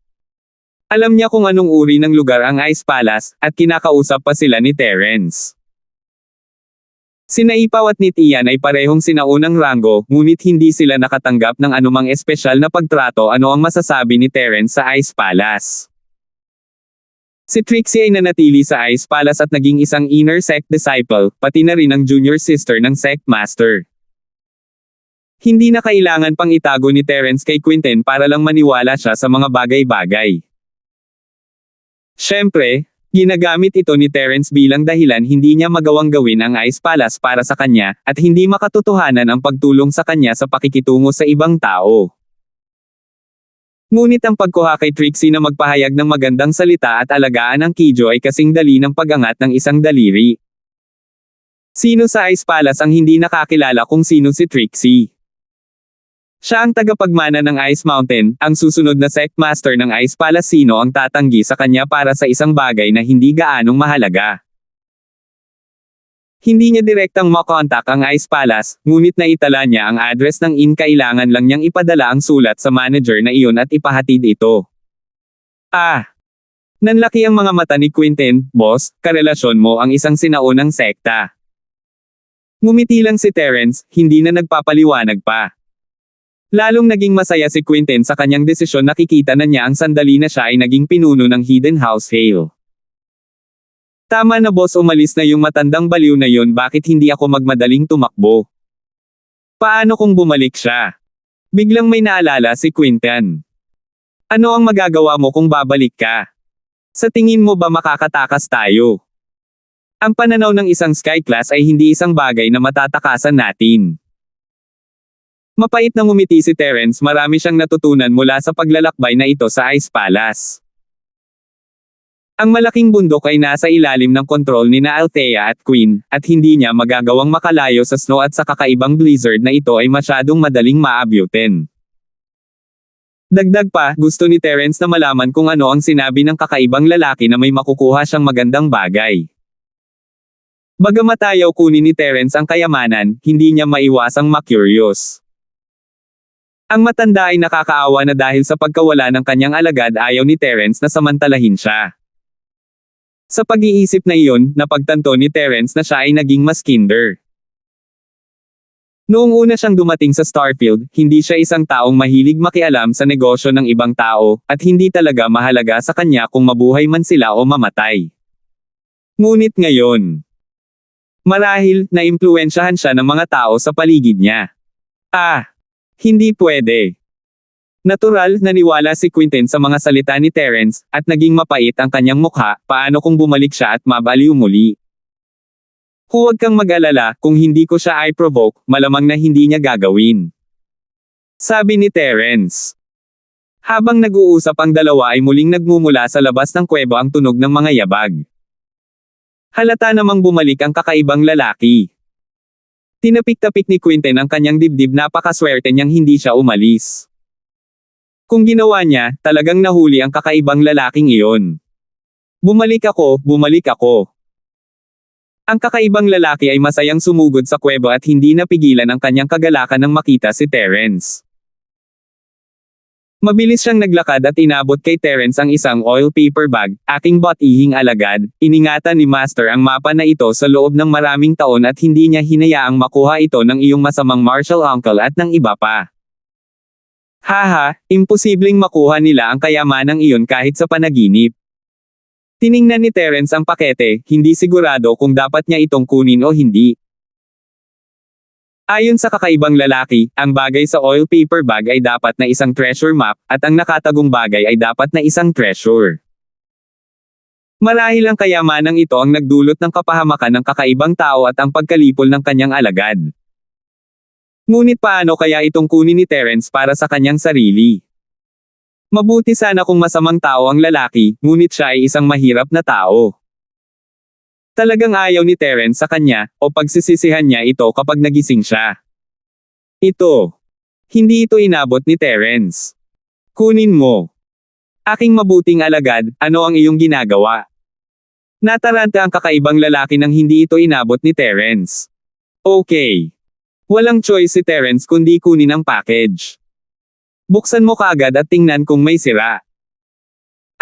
Alam niya kung anong uri ng lugar ang Ice Palace, at kinakausap pa sila ni Terence. Si Naipaw at Nitian ay parehong sinaunang ranggo, ngunit hindi sila nakatanggap ng anumang espesyal na pagtrato. Ano ang masasabi ni Terence sa Ice Palace? Si Trixie ay nanatili sa Ice Palace at naging isang inner sect disciple, pati na rin ang junior sister ng sect master. Hindi na kailangan pang itago ni Terence kay Quinton para lang maniwala siya sa mga bagay-bagay. Siyempre, ginagamit ito ni Terence bilang dahilan hindi niya magawang gawin ang Ice Palace para sa kanya, at hindi makatotohanan ang pagtulong sa kanya sa pakikitungo sa ibang tao. Ngunit ang pagkuha kay Trixie na magpahayag ng magandang salita at alagaan ang Kijo ay kasing dali ng pag-angat ng isang daliri. Sino sa Ice Palace ang hindi nakakilala kung sino si Trixie? Siya ang tagapagmana ng Ice Mountain, ang susunod na sect master ng Ice Palace. Sino ang tatanggi sa kanya para sa isang bagay na hindi gaanong mahalaga? Hindi niya direktang makontak ang Ice Palace, ngunit naitala niya ang address ng inn. Kailangan lang niyang ipadala ang sulat sa manager na iyon at ipahatid ito. Nanlaki ang mga mata ni Quinton. Boss, karelasyon mo ang isang sinaunang sekta. Ngumiti lang si Terence, hindi na nagpapaliwanag pa. Lalong naging masaya si Quinton sa kanyang desisyon. Nakikita na niya ang sandali na siya ay naging pinuno ng Hidden House Hail. Tama na boss, umalis na yung matandang baliw na yun. Bakit hindi ako magmadaling tumakbo? Paano kung bumalik siya? Biglang may naalala si Quinton. Ano ang magagawa mo kung babalik ka? Sa tingin mo ba makakatakas tayo? Ang pananaw ng isang sky class ay hindi isang bagay na matatakasan natin. Mapait na ngumiti si Terence. Marami siyang natutunan mula sa paglalakbay na ito sa Ice Palace. Ang malaking bundok ay nasa ilalim ng kontrol ni na Althea at Queen, at hindi niya magagawang makalayo sa snow at sa kakaibang blizzard na ito ay masyadong madaling maabyutin. Dagdag pa, gusto ni Terence na malaman kung ano ang sinabi ng kakaibang lalaki na may makukuha siyang magandang bagay. Bagamat ayaw kunin ni Terence ang kayamanan, hindi niya maiwasang ma-curious. Ang matanda ay nakakaawa na dahil sa pagkawala ng kanyang alagad ayaw ni Terence na samantalahin siya. Sa pag-iisip na iyon, napagtanto ni Terence na siya ay naging mas kinder. Noong una siyang dumating sa Starfield, hindi siya isang taong mahilig makialam sa negosyo ng ibang tao, at hindi talaga mahalaga sa kanya kung mabuhay man sila o mamatay. Ngunit ngayon, marahil, naimpluwensyahan siya ng mga tao sa paligid niya. Hindi pwede. Natural, naniwala si Quentin sa mga salita ni Terence, at naging mapait ang kanyang mukha, paano kung bumalik siya at mabaliw muli. Huwag kang mag-alala, kung hindi ko siya i-provoke, malamang na hindi niya gagawin. Sabi ni Terence. Habang nag-uusap ang dalawa ay muling nagmumula sa labas ng kuweba ang tunog ng mga yabag. Halata namang bumalik ang kakaibang lalaki. Tinapik-tapik ni Quentin ang kanyang dibdib, napakaswerte niyang hindi siya umalis. Kung ginawa niya, talagang nahuli ang kakaibang lalaking iyon. Bumalik ako, bumalik ako. Ang kakaibang lalaki ay masayang sumugod sa kuweba at hindi napigilan ang kanyang kagalakan nang makita si Terence. Mabilis siyang naglakad at inabot kay Terence ang isang oil paper bag, aking bot-ihing alagad, iningatan ni Master ang mapa na ito sa loob ng maraming taon at hindi niya hinayaang makuha ito ng iyong masamang martial uncle at ng iba pa. Haha, imposibleng makuha nila ang kayamanang iyon kahit sa panaginip. Tiningnan ni Terence ang pakete, hindi sigurado kung dapat niya itong kunin o hindi. Ayon sa kakaibang lalaki, ang bagay sa oil paper bag ay dapat na isang treasure map, at ang nakatagong bagay ay dapat na isang treasure. Marahil ang kayamanang ito ang nagdulot ng kapahamakan ng kakaibang tao at ang pagkalipol ng kanyang alagad. Ngunit paano kaya itong kunin ni Terence para sa kanyang sarili? Mabuti sana kung masamang tao ang lalaki, ngunit siya ay isang mahirap na tao. Talagang ayaw ni Terence sa kanya, o pagsisisihan niya ito kapag nagising siya. Hindi ito inabot ni Terence. Kunin mo. Aking mabuting alagad, ano ang iyong ginagawa? Nataranta ang kakaibang lalaki nang hindi ito inabot ni Terence. Okay. Walang choice si Terence kundi kunin ang package. Buksan mo kaagad at tingnan kung may sira.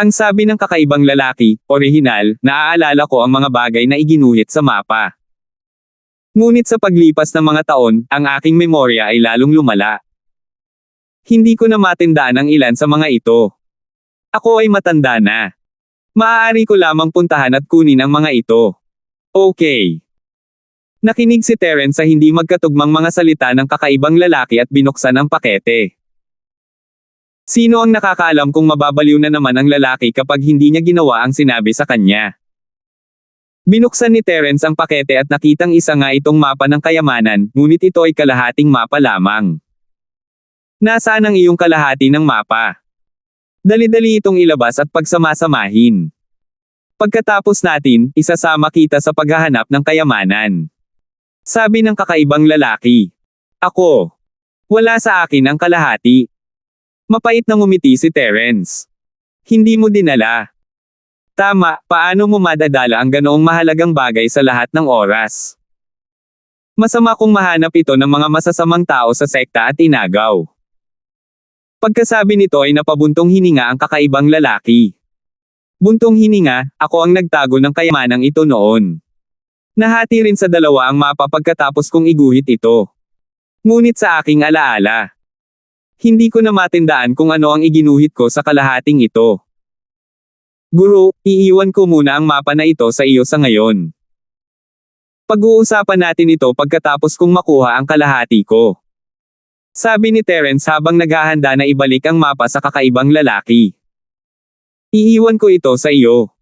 Ang sabi ng kakaibang lalaki, orihinal, naaalala ko ang mga bagay na iginuhit sa mapa. Ngunit sa paglipas ng mga taon, ang aking memorya ay lalong lumala. Hindi ko na matandaan ang ilan sa mga ito. Ako ay matanda na. Maaari ko lamang puntahan at kunin ang mga ito. Okay. Nakinig si Terence sa hindi magkatugmang mga salita ng kakaibang lalaki at binuksan ang pakete. Sino ang nakakaalam kung mababaliw na naman ang lalaki kapag hindi niya ginawa ang sinabi sa kanya? Binuksan ni Terence ang pakete at nakitang isa nga itong mapa ng kayamanan, ngunit ito ay kalahating mapa lamang. Nasaan ang iyong kalahati ng mapa? Dali-dali itong ilabas at pagsamasamahin. Pagkatapos natin, isasama kita sa paghahanap ng kayamanan. Sabi ng kakaibang lalaki. Ako. Wala sa akin ang kalahati. Mapait na ngumiti si Terence. Hindi mo dinala. Tama, paano mo madadala ang ganoong mahalagang bagay sa lahat ng oras? Masama kung mahanap ito ng mga masasamang tao sa sekta at inagaw. Pagkasabi nito ay napabuntong hininga ang kakaibang lalaki. Buntong hininga, ako ang nagtago ng kayamanang ito noon. Nahati rin sa dalawa ang mapa pagkatapos kong iguhit ito. Ngunit sa aking alaala, hindi ko na matindaan kung ano ang iginuhit ko sa kalahating ito. Guro, iiwan ko muna ang mapa na ito sa iyo sa ngayon. Pag-uusapan natin ito pagkatapos kong makuha ang kalahati ko. Sabi ni Terence habang naghahanda na ibalik ang mapa sa kakaibang lalaki. Iiwan ko ito sa iyo.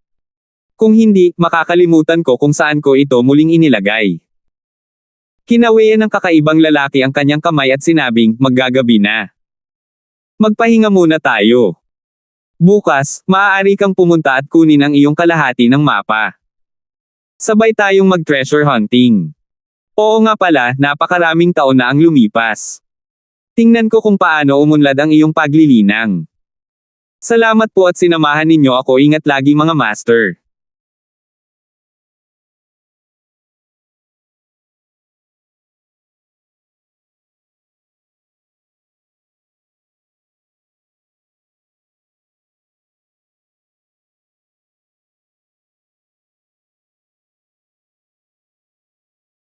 Kung hindi, makakalimutan ko kung saan ko ito muling inilagay. Kinawian ng kakaibang lalaki ang kanyang kamay at sinabing, maggagabi na. Magpahinga muna tayo. Bukas, maaari kang pumunta at kunin ang iyong kalahati ng mapa. Sabay tayong mag-treasure hunting. Oo nga pala, napakaraming taon na ang lumipas. Tingnan ko kung paano umunlad ang iyong paglilinang. Salamat po at sinamahan ninyo ako, ingat lagi mga master.